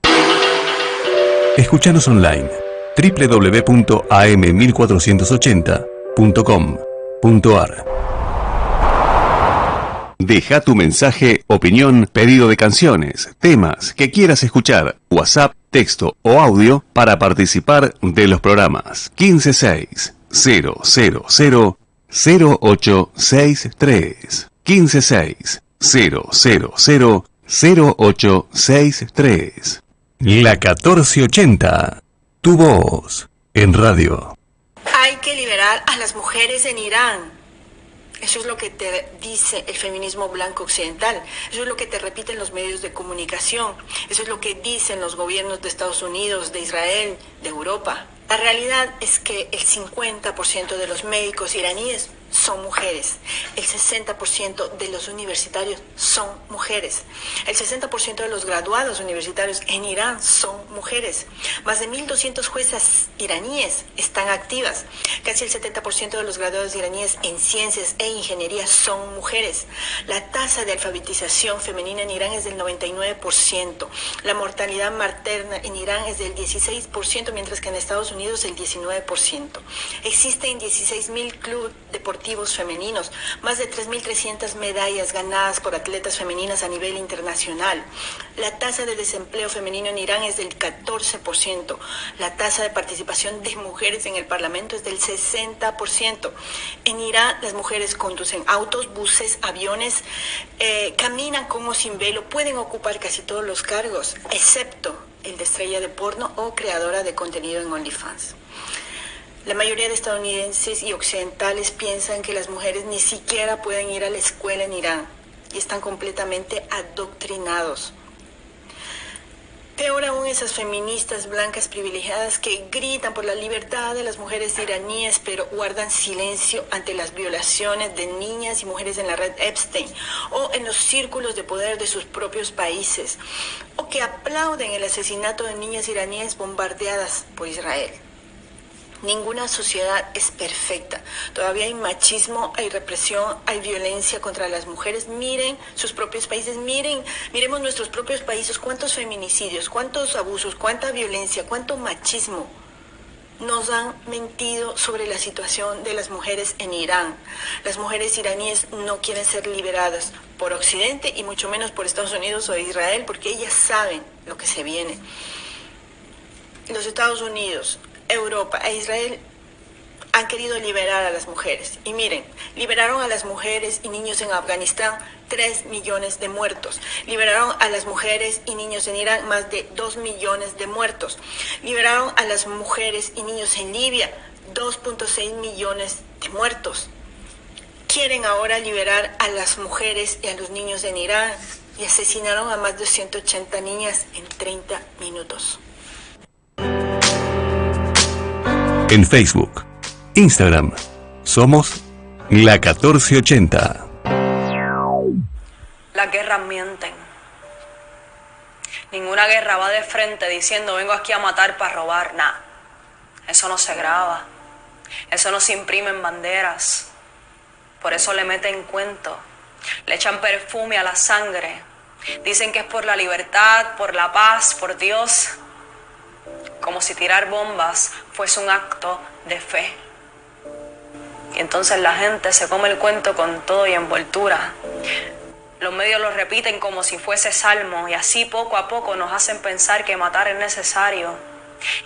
Escúchanos online www.am1480.com.ar. Deja tu mensaje, opinión, pedido de canciones, temas que quieras escuchar, WhatsApp, texto o audio para participar de los programas 156 000 0863 156 000 0863. La 1480. Tu voz en radio. Hay que liberar a las mujeres en Irán. Eso es lo que te dice el feminismo blanco occidental. Eso es lo que te repiten los medios de comunicación. Eso es lo que dicen los gobiernos de Estados Unidos, de Israel, de Europa. La realidad es que el 50% de los médicos iraníes son mujeres. El 60% de los universitarios son mujeres. El 60% de los graduados universitarios en Irán son mujeres. Más de 1.200 juezas iraníes están activas. Casi el 70% de los graduados iraníes en ciencias e ingeniería son mujeres. La tasa de alfabetización femenina en Irán es del 99%. La mortalidad materna en Irán es del 16%, mientras que en Estados Unidos el 19%. Existen 16.000 clubes deportivos femeninos, más de 3.300 medallas ganadas por atletas femeninas a nivel internacional. La tasa de desempleo femenino en Irán es del 14%. La tasa de participación de mujeres en el parlamento es del 60%. En Irán las mujeres conducen autos, buses, aviones, caminan con o sin velo, pueden ocupar casi todos los cargos, excepto el de estrella de porno o creadora de contenido en OnlyFans. La mayoría de estadounidenses y occidentales piensan que las mujeres ni siquiera pueden ir a la escuela en Irán y están completamente adoctrinados. Peor aún, esas feministas blancas privilegiadas que gritan por la libertad de las mujeres iraníes, pero guardan silencio ante las violaciones de niñas y mujeres en la red Epstein o en los círculos de poder de sus propios países, o que aplauden el asesinato de niñas iraníes bombardeadas por Israel. Ninguna sociedad es perfecta. Todavía hay machismo, hay represión, hay violencia contra las mujeres. Miren sus propios países, miremos nuestros propios países. ¿Cuántos feminicidios, cuántos abusos, cuánta violencia, cuánto machismo? Nos han mentido sobre la situación de las mujeres en Irán. Las mujeres iraníes no quieren ser liberadas por Occidente y mucho menos por Estados Unidos o Israel, porque ellas saben lo que se viene. Los Estados Unidos, Europa e Israel han querido liberar a las mujeres. Y miren, liberaron a las mujeres y niños en Afganistán, 3 millones de muertos. Liberaron a las mujeres y niños en Irán, más de 2 millones de muertos. Liberaron a las mujeres y niños en Libia, 2.6 millones de muertos. Quieren ahora liberar a las mujeres y a los niños en Irán y asesinaron a más de 180 niñas en 30 minutos. En Facebook, Instagram, somos La 1480. Las guerras mienten. Ninguna guerra va de frente diciendo vengo aquí a matar para robar. Nah, eso no se graba. Eso no se imprime en banderas. Por eso le meten cuento. Le echan perfume a la sangre. Dicen que es por la libertad, por la paz, por Dios. Como si tirar bombas fuese un acto de fe. Y entonces la gente se come el cuento con todo y envoltura. Los medios lo repiten como si fuese salmo y así poco a poco nos hacen pensar que matar es necesario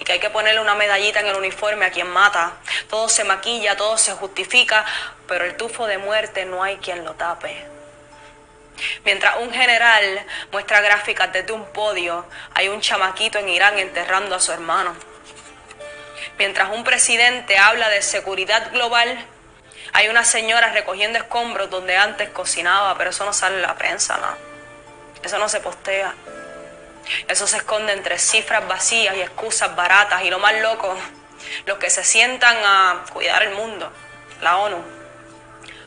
y que hay que ponerle una medallita en el uniforme a quien mata. Todo se maquilla, todo se justifica, pero el tufo de muerte no hay quien lo tape. Mientras un general muestra gráficas desde un podio, hay un chamaquito en Irán enterrando a su hermano. Mientras un presidente habla de seguridad global, hay una señora recogiendo escombros donde antes cocinaba, pero eso no sale en la prensa, ¿no? Eso no se postea. Eso se esconde entre cifras vacías y excusas baratas. Y lo más loco, los que se sientan a cuidar el mundo, la ONU,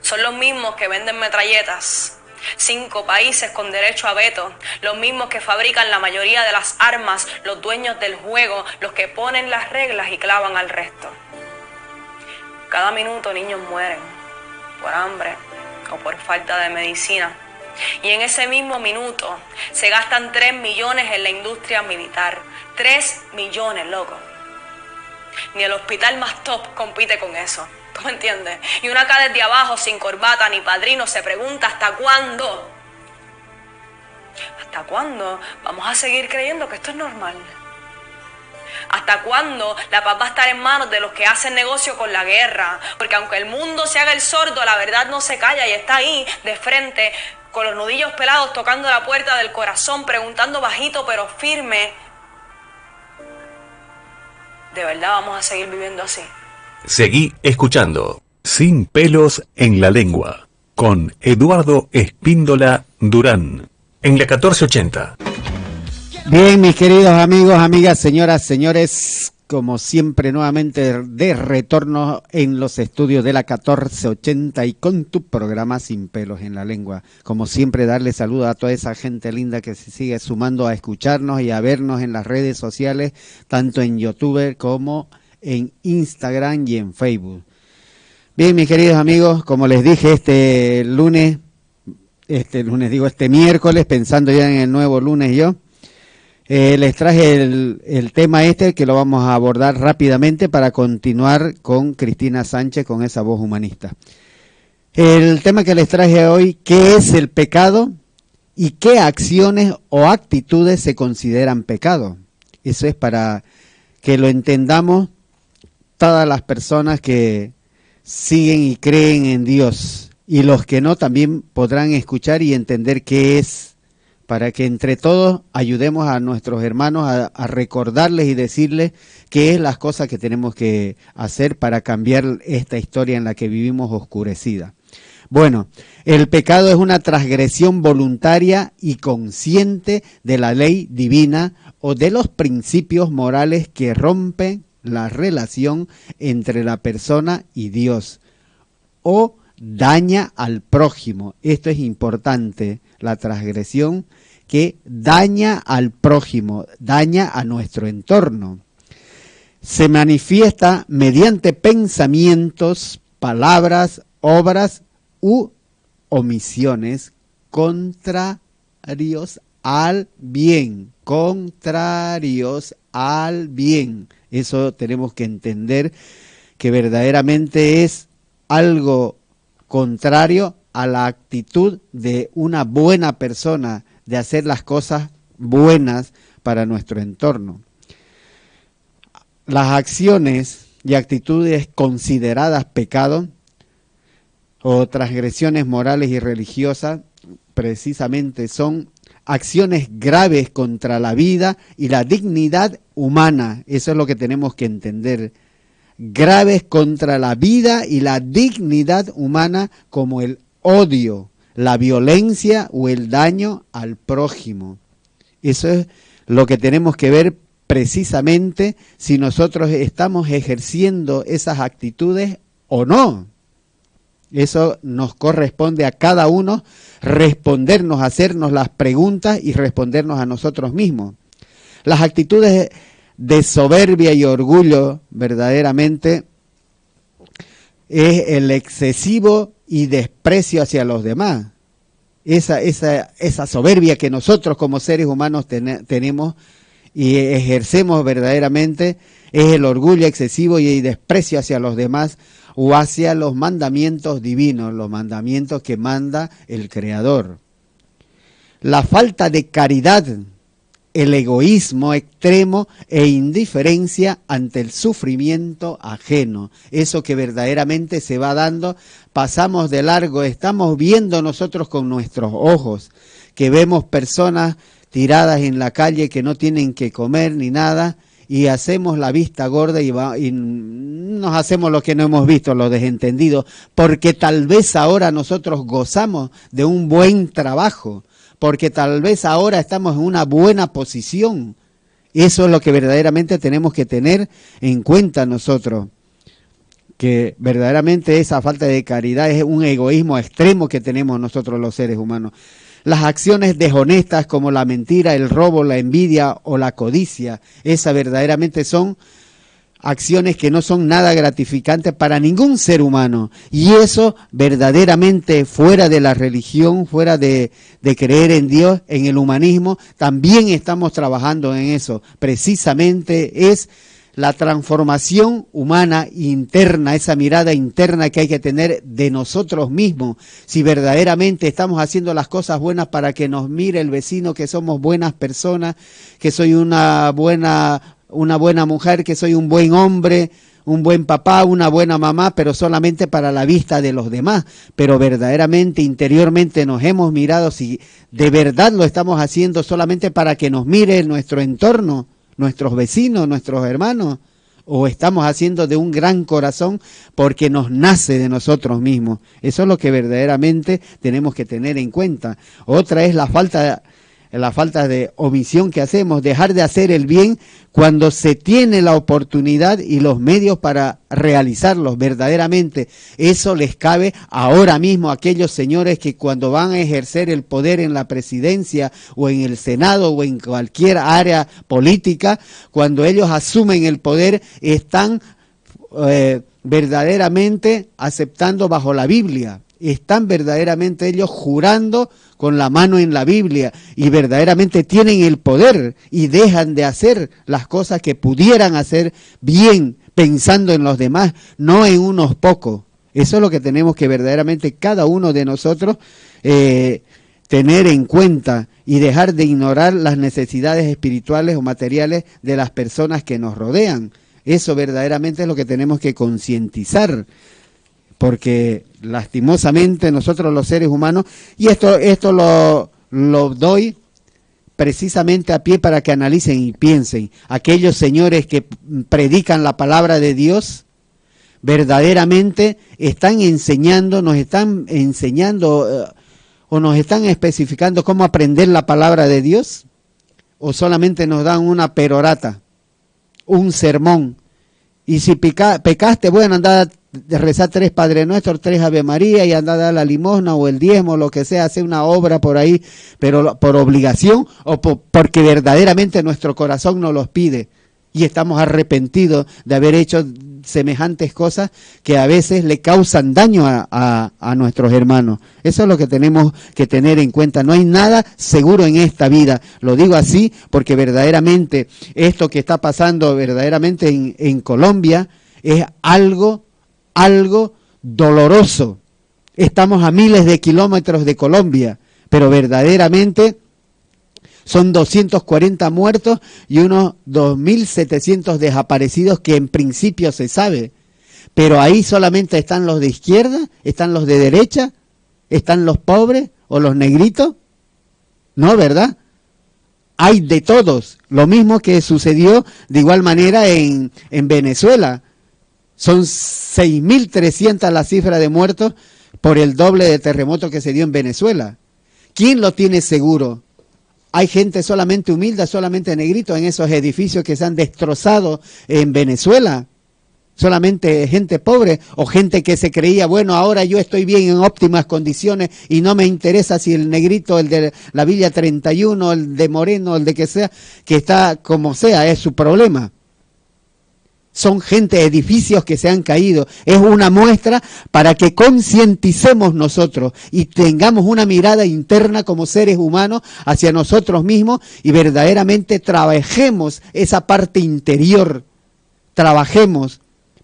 son los mismos que venden metralletas. 5 países con derecho a veto, los mismos que fabrican la mayoría de las armas, los dueños del juego, los que ponen las reglas y clavan al resto. Cada minuto niños mueren por hambre o por falta de medicina. Y en ese mismo minuto se gastan 3 millones en la industria militar. 3 millones, loco. Ni el hospital más top compite con eso. ¿Tú me entiendes? Y uno acá desde abajo, sin corbata ni padrino, se pregunta ¿hasta cuándo? ¿Hasta cuándo vamos a seguir creyendo que esto es normal? ¿Hasta cuándo la paz va a estar en manos de los que hacen negocio con la guerra? Porque aunque el mundo se haga el sordo, la verdad no se calla y está ahí, de frente, con los nudillos pelados, tocando la puerta del corazón, preguntando bajito pero firme. ¿De verdad vamos a seguir viviendo así? Seguí escuchando Sin pelos en la lengua con Eduardo Espíndola Durán en la 1480. Bien, mis queridos amigos, amigas, señoras, señores, como siempre nuevamente de retorno en los estudios de la 1480 y con tu programa Sin pelos en la lengua. Como siempre, darle saludos a toda esa gente linda que se sigue sumando a escucharnos y a vernos en las redes sociales, tanto en YouTube como en Instagram y en Facebook. Bien, mis queridos amigos, como les dije este miércoles, pensando ya en el nuevo lunes yo, les traje el tema que lo vamos a abordar rápidamente para continuar con Cristina Sánchez, con esa voz humanista. El tema que les traje hoy, ¿qué es el pecado y qué acciones o actitudes se consideran pecado? Eso es para que lo entendamos todas las personas que siguen y creen en Dios, y los que no también podrán escuchar y entender qué es, para que entre todos ayudemos a nuestros hermanos a recordarles y decirles qué es las cosas que tenemos que hacer para cambiar esta historia en la que vivimos oscurecida. Bueno, el pecado es una transgresión voluntaria y consciente de la ley divina o de los principios morales que rompen la relación entre la persona y Dios o daña al prójimo. Esto es importante, la transgresión que daña al prójimo, daña a nuestro entorno. Se manifiesta mediante pensamientos, palabras, obras u omisiones contrarios al bien, contrarios al bien. Eso tenemos que entender, que verdaderamente es algo contrario a la actitud de una buena persona, de hacer las cosas buenas para nuestro entorno. Las acciones y actitudes consideradas pecado o transgresiones morales y religiosas precisamente son acciones graves contra la vida y la dignidad humana. Eso es lo que tenemos que entender. Graves contra la vida y la dignidad humana, como el odio, la violencia o el daño al prójimo. Eso es lo que tenemos que ver precisamente si nosotros estamos ejerciendo esas actitudes o no. Eso nos corresponde a cada uno respondernos, hacernos las preguntas y respondernos a nosotros mismos. Las actitudes de soberbia y orgullo verdaderamente es el excesivo y desprecio hacia los demás. Esa soberbia que nosotros como seres humanos tenemos y ejercemos verdaderamente es el orgullo excesivo y el desprecio hacia los demás o hacia los mandamientos divinos, los mandamientos que manda el Creador. la falta de caridad, el egoísmo extremo e indiferencia ante el sufrimiento ajeno. Eso que verdaderamente se va dando, pasamos de largo, estamos viendo nosotros con nuestros ojos, que vemos personas tiradas en la calle que no tienen que comer ni nada, y hacemos la vista gorda y nos hacemos lo que no hemos visto, los desentendidos, porque tal vez ahora nosotros gozamos de un buen trabajo, porque tal vez ahora estamos en una buena posición. Eso es lo que verdaderamente tenemos que tener en cuenta nosotros, que verdaderamente esa falta de caridad es un egoísmo extremo que tenemos nosotros los seres humanos. Las acciones deshonestas como la mentira, el robo, la envidia o la codicia, esas verdaderamente son acciones que no son nada gratificantes para ningún ser humano. Y eso verdaderamente fuera de la religión, fuera de creer en Dios, en el humanismo, también estamos trabajando en eso. Precisamente es la transformación humana interna, esa mirada interna que hay que tener de nosotros mismos. Si verdaderamente estamos haciendo las cosas buenas para que nos mire el vecino, que somos buenas personas, que soy una buena mujer, que soy un buen hombre, un buen papá, una buena mamá, pero solamente para la vista de los demás. Pero verdaderamente, interiormente nos hemos mirado si de verdad lo estamos haciendo solamente para que nos mire nuestro entorno, nuestros vecinos, nuestros hermanos, o estamos haciendo de un gran corazón porque nos nace de nosotros mismos. Eso es lo que verdaderamente tenemos que tener en cuenta. Otra es la falta de omisión que hacemos, dejar de hacer el bien cuando se tiene la oportunidad y los medios para realizarlos verdaderamente. Eso les cabe ahora mismo a aquellos señores que cuando van a ejercer el poder en la presidencia o en el Senado o en cualquier área política, cuando ellos asumen el poder, están verdaderamente aceptando bajo la Biblia. Están verdaderamente ellos jurando con la mano en la Biblia y verdaderamente tienen el poder y dejan de hacer las cosas que pudieran hacer bien pensando en los demás, no en unos pocos. Eso es lo que tenemos que verdaderamente cada uno de nosotros tener en cuenta y dejar de ignorar las necesidades espirituales o materiales de las personas que nos rodean. Eso verdaderamente es lo que tenemos que concientizar, porque lastimosamente nosotros los seres humanos, y esto lo doy precisamente a pie para que analicen y piensen, aquellos señores que predican la palabra de Dios, verdaderamente están enseñando, nos están enseñando o nos están especificando cómo aprender la palabra de Dios, o solamente nos dan una perorata, un sermón, y si pecaste, bueno, anda a rezar 3 Padre Nuestro, 3 Ave María y anda a dar la limosna o el diezmo, lo que sea, hacer una obra por ahí, pero por obligación o porque verdaderamente nuestro corazón nos los pide y estamos arrepentidos de haber hecho semejantes cosas que a veces le causan daño a nuestros hermanos. Eso es lo que tenemos que tener en cuenta. No hay nada seguro en esta vida. Lo digo así porque verdaderamente esto que está pasando verdaderamente en Colombia es algo doloroso. Estamos a miles de kilómetros de Colombia, pero verdaderamente son 240 muertos y unos 2.700 desaparecidos que en principio se sabe. Pero ahí solamente están los de izquierda, están los de derecha, están los pobres o los negritos. No, ¿verdad? Hay de todos. Lo mismo que sucedió de igual manera en Venezuela. Son 6.300 la cifra de muertos por el doble de terremoto que se dio en Venezuela. ¿Quién lo tiene seguro? Hay gente solamente humilde, solamente negrito en esos edificios que se han destrozado en Venezuela. Solamente gente pobre o gente que se creía, bueno, ahora yo estoy bien en óptimas condiciones y no me interesa si el negrito, el de la Villa 31, el de Moreno, el de que sea, que está como sea, es su problema. Son edificios que se han caído. Es una muestra para que concienticemos nosotros y tengamos una mirada interna como seres humanos hacia nosotros mismos y verdaderamente trabajemos esa parte interior. Trabajemos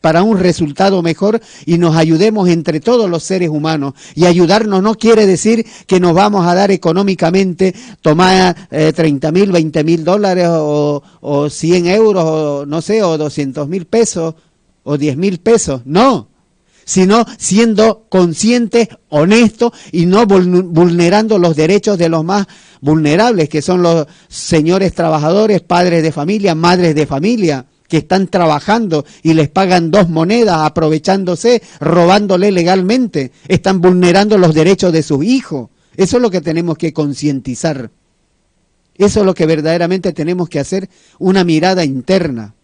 para un resultado mejor y nos ayudemos entre todos los seres humanos. Y ayudarnos no quiere decir que nos vamos a dar económicamente, tomar 30.000, 20.000 dólares o 100 euros, o no sé, o 200.000 pesos o 10.000 pesos. No, sino siendo conscientes, honestos y no vulnerando los derechos de los más vulnerables, que son los señores trabajadores, padres de familia, madres de familia, que están trabajando y les pagan 2 monedas, aprovechándose, robándole legalmente, están vulnerando los derechos de sus hijos. Eso es lo que tenemos que concientizar. Eso es lo que verdaderamente tenemos que hacer, una mirada interna,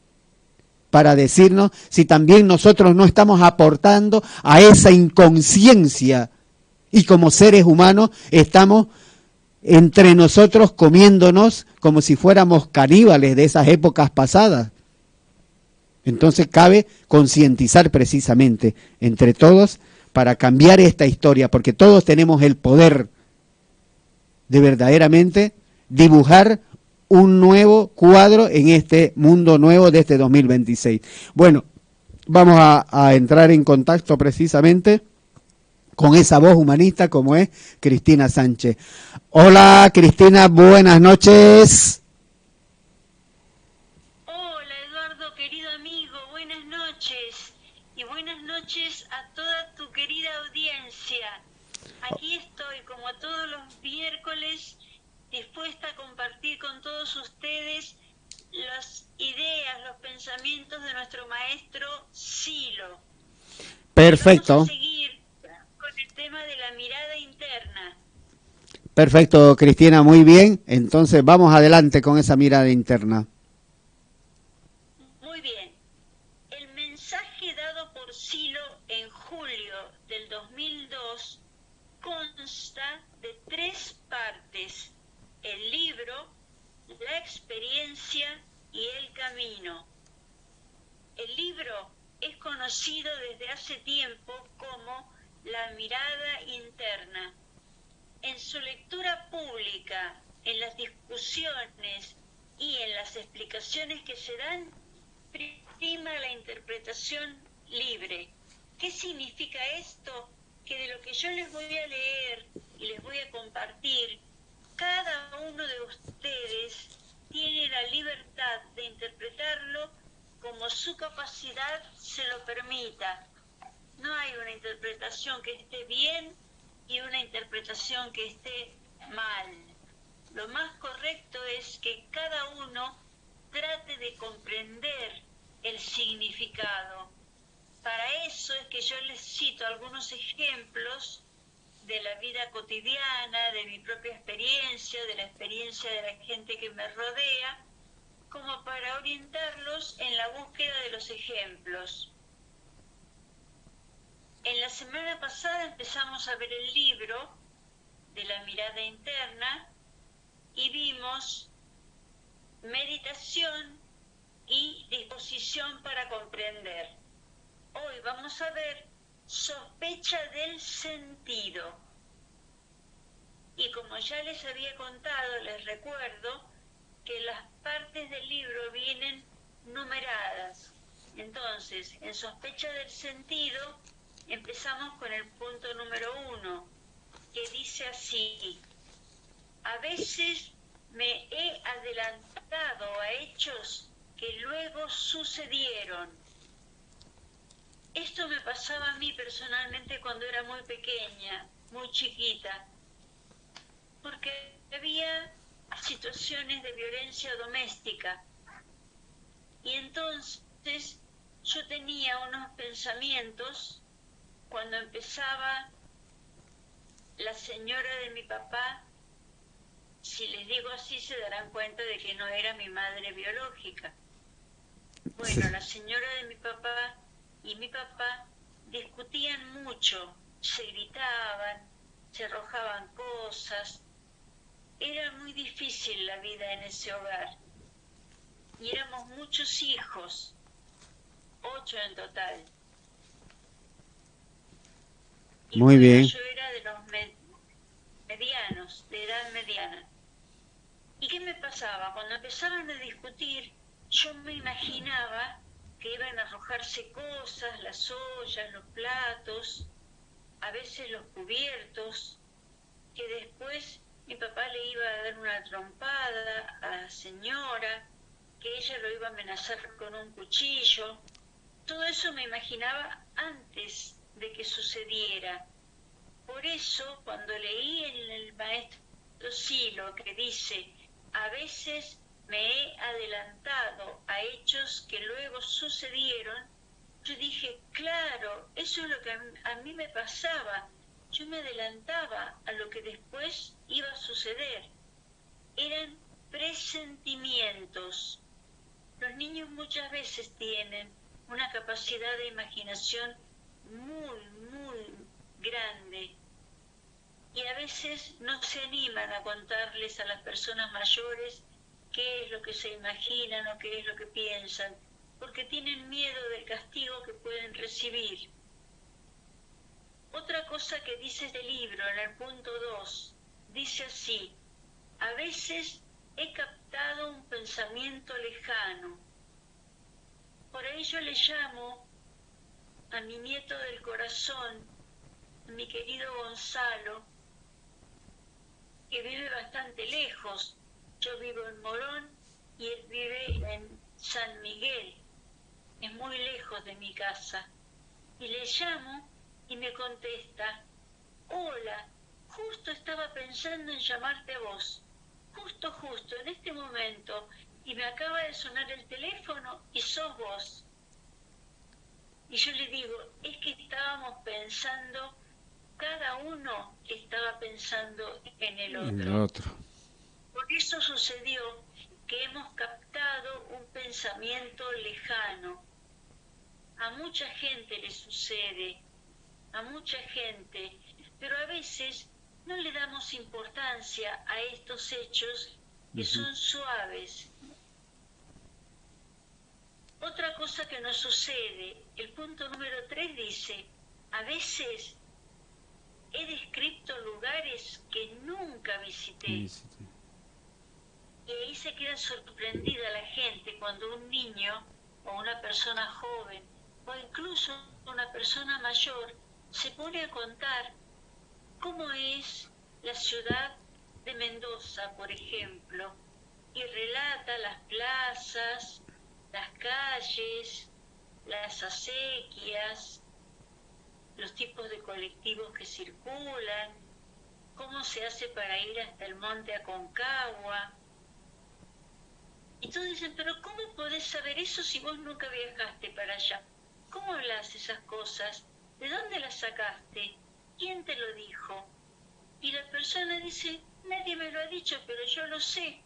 para decirnos si también nosotros no estamos aportando a esa inconsciencia y como seres humanos estamos entre nosotros comiéndonos como si fuéramos caníbales de esas épocas pasadas. Entonces cabe concientizar precisamente entre todos para cambiar esta historia, porque todos tenemos el poder de verdaderamente dibujar un nuevo cuadro en este mundo nuevo de este 2026. Bueno, vamos a entrar en contacto precisamente con esa voz humanista como es Cristina Sánchez. Hola Cristina, buenas noches. Hola Eduardo, querido amigo, buenas noches. Y buenas noches a toda tu querida audiencia. Aquí estoy como todos los miércoles, dispuesta a compartir con todos ustedes las ideas, los pensamientos de nuestro maestro Silo. Perfecto. Vamos a seguir con el tema de la mirada interna. Perfecto, Cristina, muy bien. Entonces vamos adelante con esa mirada interna. Muy bien. El mensaje dado por Silo en julio del 2002 consta de 3 partes: el libro, la experiencia y el camino. El libro es conocido desde hace tiempo como La mirada interna. En su lectura pública, en las discusiones y en las explicaciones que se dan, prima la interpretación libre. ¿Qué significa esto? Que de lo que yo les voy a leer y les voy a compartir, cada uno de ustedes tiene la libertad de interpretarlo como su capacidad se lo permita. No hay una interpretación que esté bien y una interpretación que esté mal. Lo más correcto es que cada uno trate de comprender el significado. Para eso es que yo les cito algunos ejemplos de la vida cotidiana, de mi propia experiencia, de la experiencia de la gente que me rodea, como para orientarlos en la búsqueda de los ejemplos. En la semana pasada empezamos a ver el libro de la mirada interna y vimos meditación y disposición para comprender. Hoy vamos a ver sospecha del sentido. Y como ya les había contado, les recuerdo que las partes del libro vienen numeradas. Entonces, en sospecha del sentido, empezamos con el punto número 1, que dice así: a veces me he adelantado a hechos que luego sucedieron. Esto me pasaba a mí personalmente cuando era muy pequeña, muy chiquita, porque había situaciones de violencia doméstica. Y entonces yo tenía unos pensamientos cuando empezaba la señora de mi papá. Si les digo así se darán cuenta de que no era mi madre biológica. Bueno, la señora de mi papá y mi papá discutían mucho, se gritaban, se arrojaban cosas. Era muy difícil la vida en ese hogar. Y éramos muchos hijos, 8 en total. Y muy bien. Yo era de los medianos, de edad mediana. ¿Y qué me pasaba? Cuando empezaban a discutir, yo me imaginaba que iban a arrojarse cosas, las ollas, los platos, a veces los cubiertos, que después mi papá le iba a dar una trompada a la señora, que ella lo iba a amenazar con un cuchillo. Todo eso me imaginaba antes de que sucediera. Por eso, cuando leí en el maestro Silo que dice, a veces me he adelantado a hechos que luego sucedieron, yo dije, claro, eso es lo que a mí me pasaba. Yo me adelantaba a lo que después iba a suceder. Eran presentimientos. Los niños muchas veces tienen una capacidad de imaginación muy grande y a veces no se animan a contarles a las personas mayores qué es lo que se imaginan o qué es lo que piensan, porque tienen miedo del castigo que pueden recibir. Otra cosa que dice este libro en el punto 2, dice así, a veces he captado un pensamiento lejano. Por ello le llamo a mi nieto del corazón, a mi querido Gonzalo, que vive bastante lejos. Yo vivo en Morón y él vive en San Miguel, es muy lejos de mi casa. Y le llamo y me contesta, hola, justo estaba pensando en llamarte a vos, justo, en este momento, y me acaba de sonar el teléfono y sos vos. Y yo le digo, es que estábamos pensando, cada uno estaba pensando en el otro. Por eso sucedió que hemos captado un pensamiento lejano. A mucha gente le sucede, a mucha gente, pero a veces no le damos importancia a estos hechos que son suaves. Otra cosa que nos sucede, el punto número 3 dice, a veces he descrito lugares que nunca visité. Y ahí se queda sorprendida la gente cuando un niño o una persona joven o incluso una persona mayor se pone a contar cómo es la ciudad de Mendoza, por ejemplo, y relata las plazas, las calles, las acequias, los tipos de colectivos que circulan, cómo se hace para ir hasta el monte Aconcagua. Y todos dicen, pero ¿cómo podés saber eso si vos nunca viajaste para allá? ¿Cómo hablas esas cosas? ¿De dónde las sacaste? ¿Quién te lo dijo? Y la persona dice, nadie me lo ha dicho, pero yo lo sé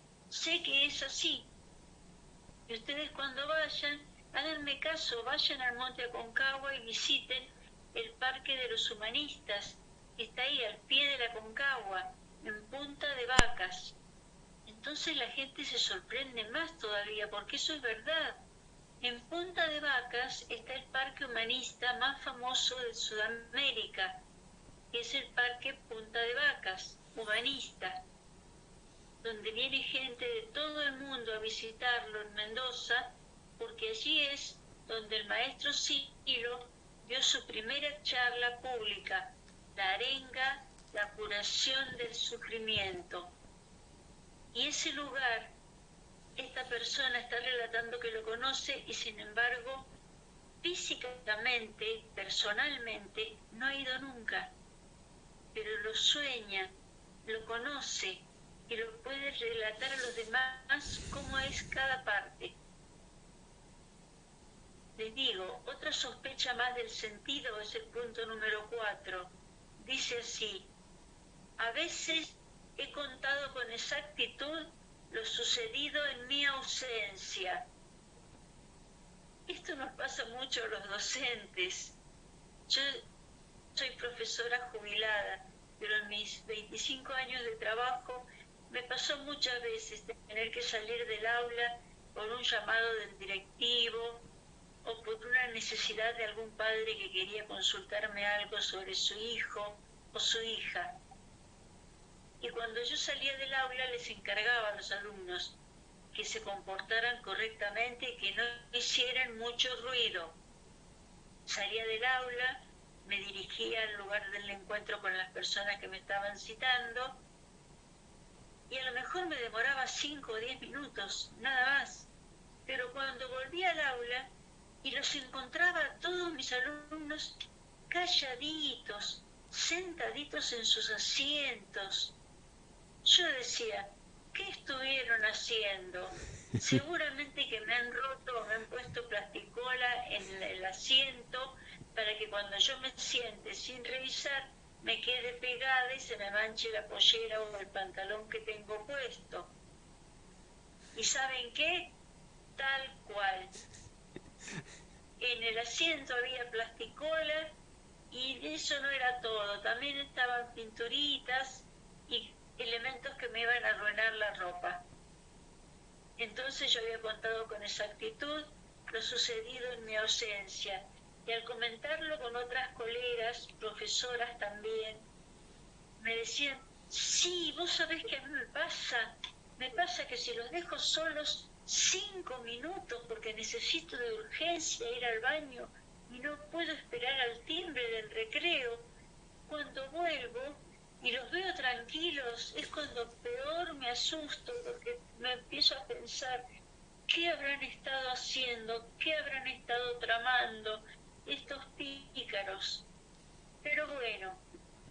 que es así. Y ustedes cuando vayan, háganme caso, vayan al monte Aconcagua y visiten el Parque de los Humanistas, que está ahí al pie de la Aconcagua, en Punta de Vacas. Entonces la gente se sorprende más todavía, porque eso es verdad. En Punta de Vacas está el parque humanista más famoso de Sudamérica, que es el Parque Punta de Vacas, humanista, donde viene gente de todo el mundo a visitarlo en Mendoza, porque allí es donde el maestro Silo dio su primera charla pública, la arenga, la curación del sufrimiento. Y ese lugar, esta persona está relatando que lo conoce y sin embargo, físicamente, personalmente, no ha ido nunca, pero lo sueña, lo conoce y lo puede relatar a los demás cómo es cada parte. Les digo, otra sospecha más del sentido es el punto número 4. Dice así, a veces he contado con exactitud lo sucedido en mi ausencia. Esto nos pasa mucho a los docentes. Yo soy profesora jubilada, pero en mis 25 años de trabajo me pasó muchas veces tener que salir del aula por un llamado del directivo o por una necesidad de algún padre que quería consultarme algo sobre su hijo o su hija. Y cuando yo salía del aula les encargaba a los alumnos, que se comportaran correctamente y que no hicieran mucho ruido. Salía del aula, me dirigía al lugar del encuentro con las personas que me estaban citando y a lo mejor me demoraba 5 o 10 minutos, nada más. Pero cuando volví al aula y los encontraba a todos mis alumnos calladitos, sentaditos en sus asientos, yo decía, ¿qué estuvieron haciendo? Seguramente que me han roto o me han puesto plasticola en el asiento para que cuando yo me siente sin revisar me quede pegada y se me manche la pollera o el pantalón que tengo puesto. ¿Y saben qué? Tal cual. En el asiento había plasticola y eso no era todo. También estaban pinturitas y elementos que me iban a arruinar la ropa. Entonces yo había contado con exactitud lo sucedido en mi ausencia y al comentarlo con otras colegas, profesoras también, me decían, sí, vos sabés que a mí me pasa que si los dejo solos 5 minutos porque necesito de urgencia ir al baño y no puedo esperar al timbre del recreo, cuando vuelvo y los veo tranquilos, es cuando peor me asusto porque me empiezo a pensar qué habrán estado haciendo, qué habrán estado tramando estos pícaros. Pero bueno,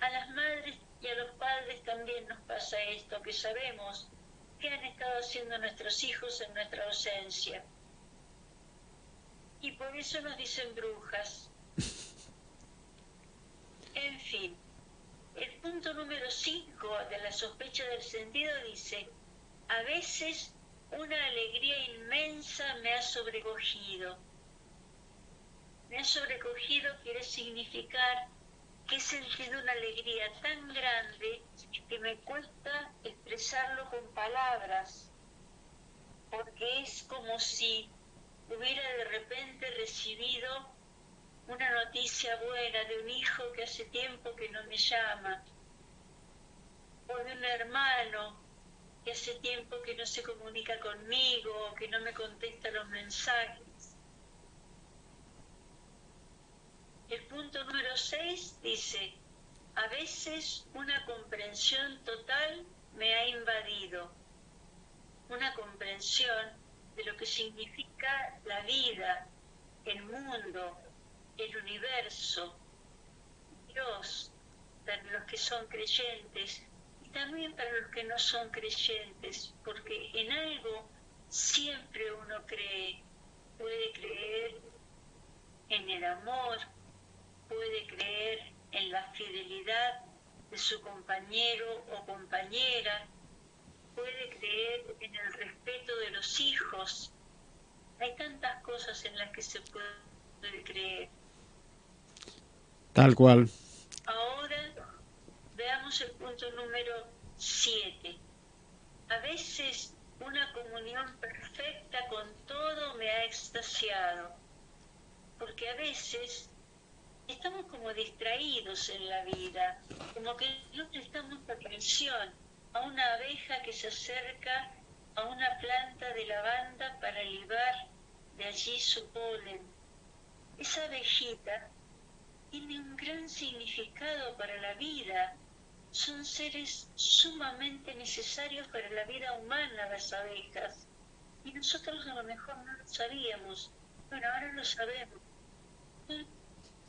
a las madres y a los padres también nos pasa esto, que sabemos qué han estado haciendo nuestros hijos en nuestra ausencia. Y por eso nos dicen brujas. En fin. El punto número 5 de la sospecha del sentido dice, a veces una alegría inmensa me ha sobrecogido. Me ha sobrecogido quiere significar que he sentido una alegría tan grande que me cuesta expresarlo con palabras, porque es como si hubiera de repente recibido una noticia buena de un hijo que hace tiempo que no me llama, o de un hermano que hace tiempo que no se comunica conmigo, o que no me contesta los mensajes. El punto número 6 dice, a veces una comprensión total me ha invadido, una comprensión de lo que significa la vida, el mundo, el universo, Dios, para los que son creyentes y también para los que no son creyentes, porque en algo siempre uno cree, puede creer en el amor, puede creer en la fidelidad de su compañero o compañera, puede creer en el respeto de los hijos. Hay tantas cosas en las que se puede creer. Tal cual. Ahora veamos el punto número 7. A veces una comunión perfecta con todo me ha extasiado, porque a veces estamos como distraídos en la vida, como que no prestamos atención a una abeja que se acerca a una planta de lavanda para libar de allí su polen. Esa abejita tiene un gran significado para la vida. Son seres sumamente necesarios para la vida humana, las abejas. Y nosotros a lo mejor no lo sabíamos. Bueno, ahora lo sabemos. Son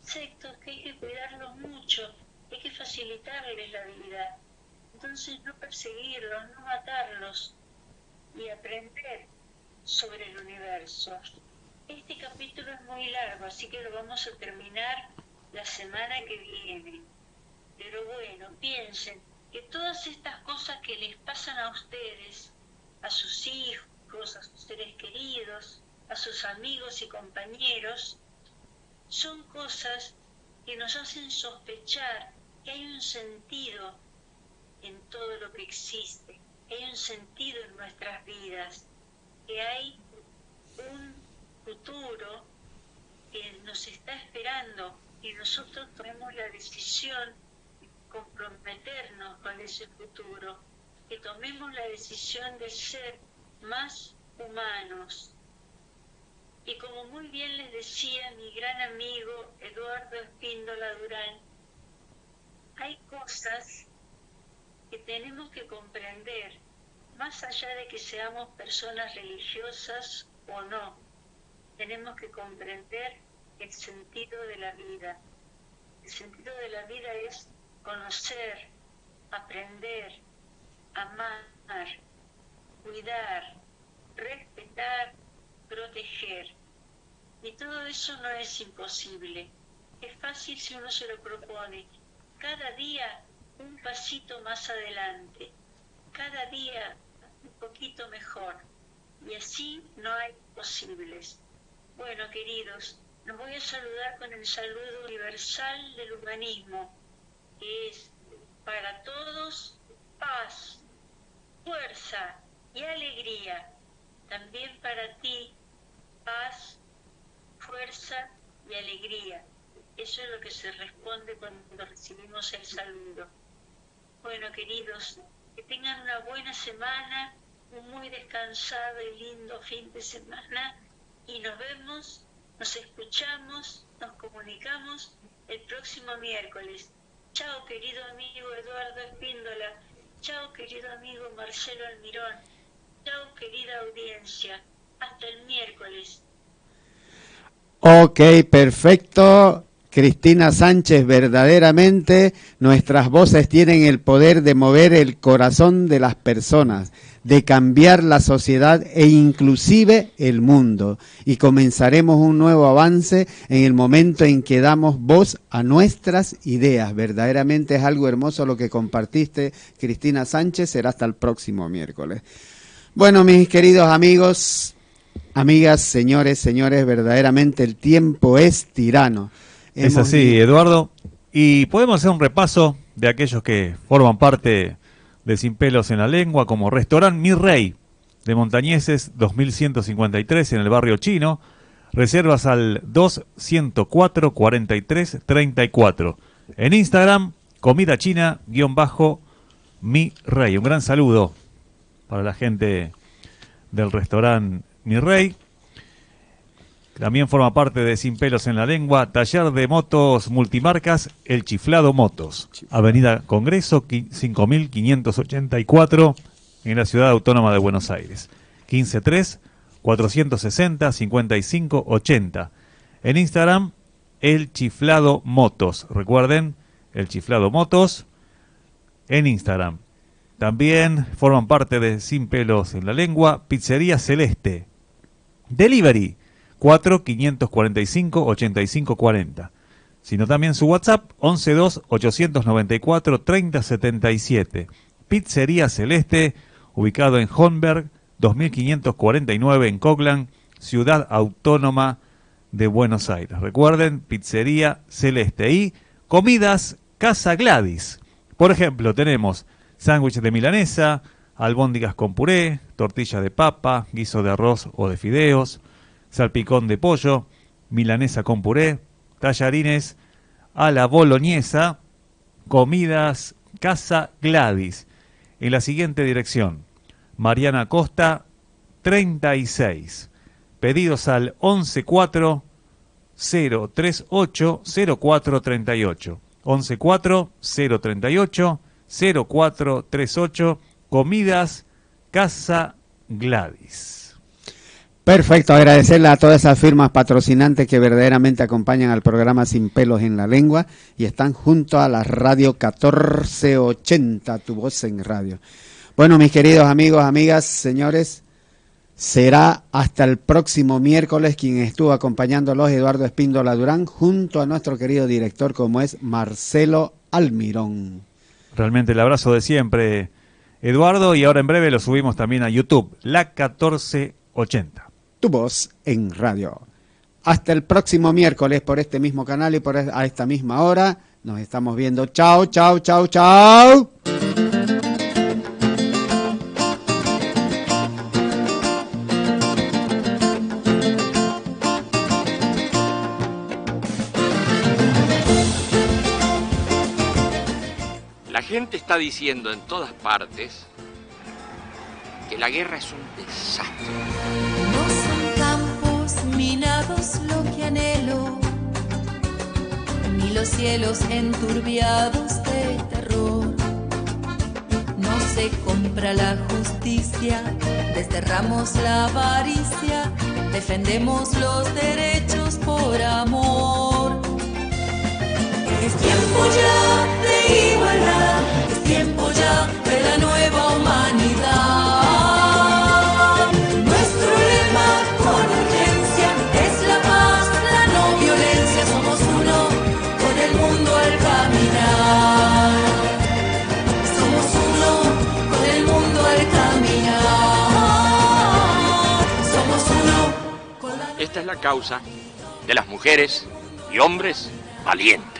insectos que hay que cuidarlos mucho, hay que facilitarles la vida. Entonces no perseguirlos, no matarlos y aprender sobre el universo. Este capítulo es muy largo, así que lo vamos a terminar la semana que viene. Pero bueno, piensen que todas estas cosas que les pasan a ustedes, a sus hijos, a sus seres queridos, a sus amigos y compañeros, son cosas que nos hacen sospechar que hay un sentido en todo lo que existe, que hay un sentido en nuestras vidas, que hay un futuro que nos está esperando y nosotros tomemos la decisión de comprometernos con ese futuro, que tomemos la decisión de ser más humanos. Y como muy bien les decía mi gran amigo Eduardo Espíndola Durán, hay cosas que tenemos que comprender, más allá de que seamos personas religiosas o no. Tenemos que comprender el sentido de la vida. El sentido de la vida es conocer, aprender, amar, cuidar, respetar, proteger. Y todo eso no es imposible. Es fácil si uno se lo propone. Cada día un pasito más adelante. Cada día un poquito mejor. Y así no hay imposibles. Bueno, queridos, los voy a saludar con el saludo universal del humanismo, que es para todos paz, fuerza y alegría. También para ti, paz, fuerza y alegría. Eso es lo que se responde cuando recibimos el saludo. Bueno, queridos, que tengan una buena semana, un muy descansado y lindo fin de semana, y nos vemos, nos escuchamos, nos comunicamos el próximo miércoles. Chao, querido amigo Eduardo Espíndola. Chao, querido amigo Marcelo Almirón. Chao, querida audiencia. Hasta el miércoles. Ok, perfecto. Cristina Sánchez, verdaderamente nuestras voces tienen el poder de mover el corazón de las personas, de cambiar la sociedad e inclusive el mundo. Y comenzaremos un nuevo avance en el momento en que damos voz a nuestras ideas. Verdaderamente es algo hermoso lo que compartiste, Cristina Sánchez. Será hasta el próximo miércoles. Bueno, mis queridos amigos, amigas, señores, verdaderamente el tiempo es tirano. Es así, Eduardo. Y podemos hacer un repaso de aquellos que forman parte de Sin Pelos en la Lengua, como Restaurant Mi Rey de Montañeses 2153 en el barrio chino. Reservas al 204 43 34. En Instagram, comida china _Mi Rey. Un gran saludo para la gente del Restaurant Mi Rey. También forma parte de Sin Pelos en la Lengua, taller de motos multimarcas, El Chiflado Motos, Avenida Congreso 5584, en la Ciudad Autónoma de Buenos Aires. 153-460-5580. En Instagram, El Chiflado Motos. Recuerden, El Chiflado Motos en Instagram. También forman parte de Sin Pelos en la Lengua, Pizzería Celeste. Delivery 4-545-8540. Sino también su WhatsApp 112-894-3077. Pizzería Celeste, ubicado en Homberg 2549 en Coglan, Ciudad Autónoma de Buenos Aires. Recuerden, Pizzería Celeste. Y comidas Casa Gladys. Por ejemplo, tenemos sándwich de milanesa, albóndigas con puré, tortilla de papa, guiso de arroz o de fideos, salpicón de pollo, milanesa con puré, tallarines a la boloñesa. Comidas Casa Gladys. En la siguiente dirección: Mariana Costa 36. Pedidos al 114 038 0438. 114 038 0438. Comidas Casa Gladys. Perfecto, agradecerle a todas esas firmas patrocinantes que verdaderamente acompañan al programa Sin Pelos en la Lengua y están junto a la radio 1480, tu voz en radio. Bueno, mis queridos amigos, amigas, señores, será hasta el próximo miércoles. Quien estuvo acompañándolos, Eduardo Espíndola Durán, junto a nuestro querido director como es Marcelo Almirón. Realmente el abrazo de siempre, Eduardo, y ahora en breve lo subimos también a YouTube, la 1480. Tu voz en radio. Hasta el próximo miércoles por este mismo canal y a esta misma hora. Nos estamos viendo. Chao, chao, chao, chao. La gente está diciendo en todas partes que la guerra es un desastre. los cielos enturbiados de terror. No se compra la justicia, desterramos la avaricia, defendemos los derechos por amor. Es tiempo ya de igualdad, es tiempo ya de la nueva humanidad. Nuestro lema con urgencia es la paz, la no violencia. Somos uno con el mundo al caminar. Somos uno con el mundo al caminar. Somos uno con la... Esta es la causa de las mujeres y hombres valientes.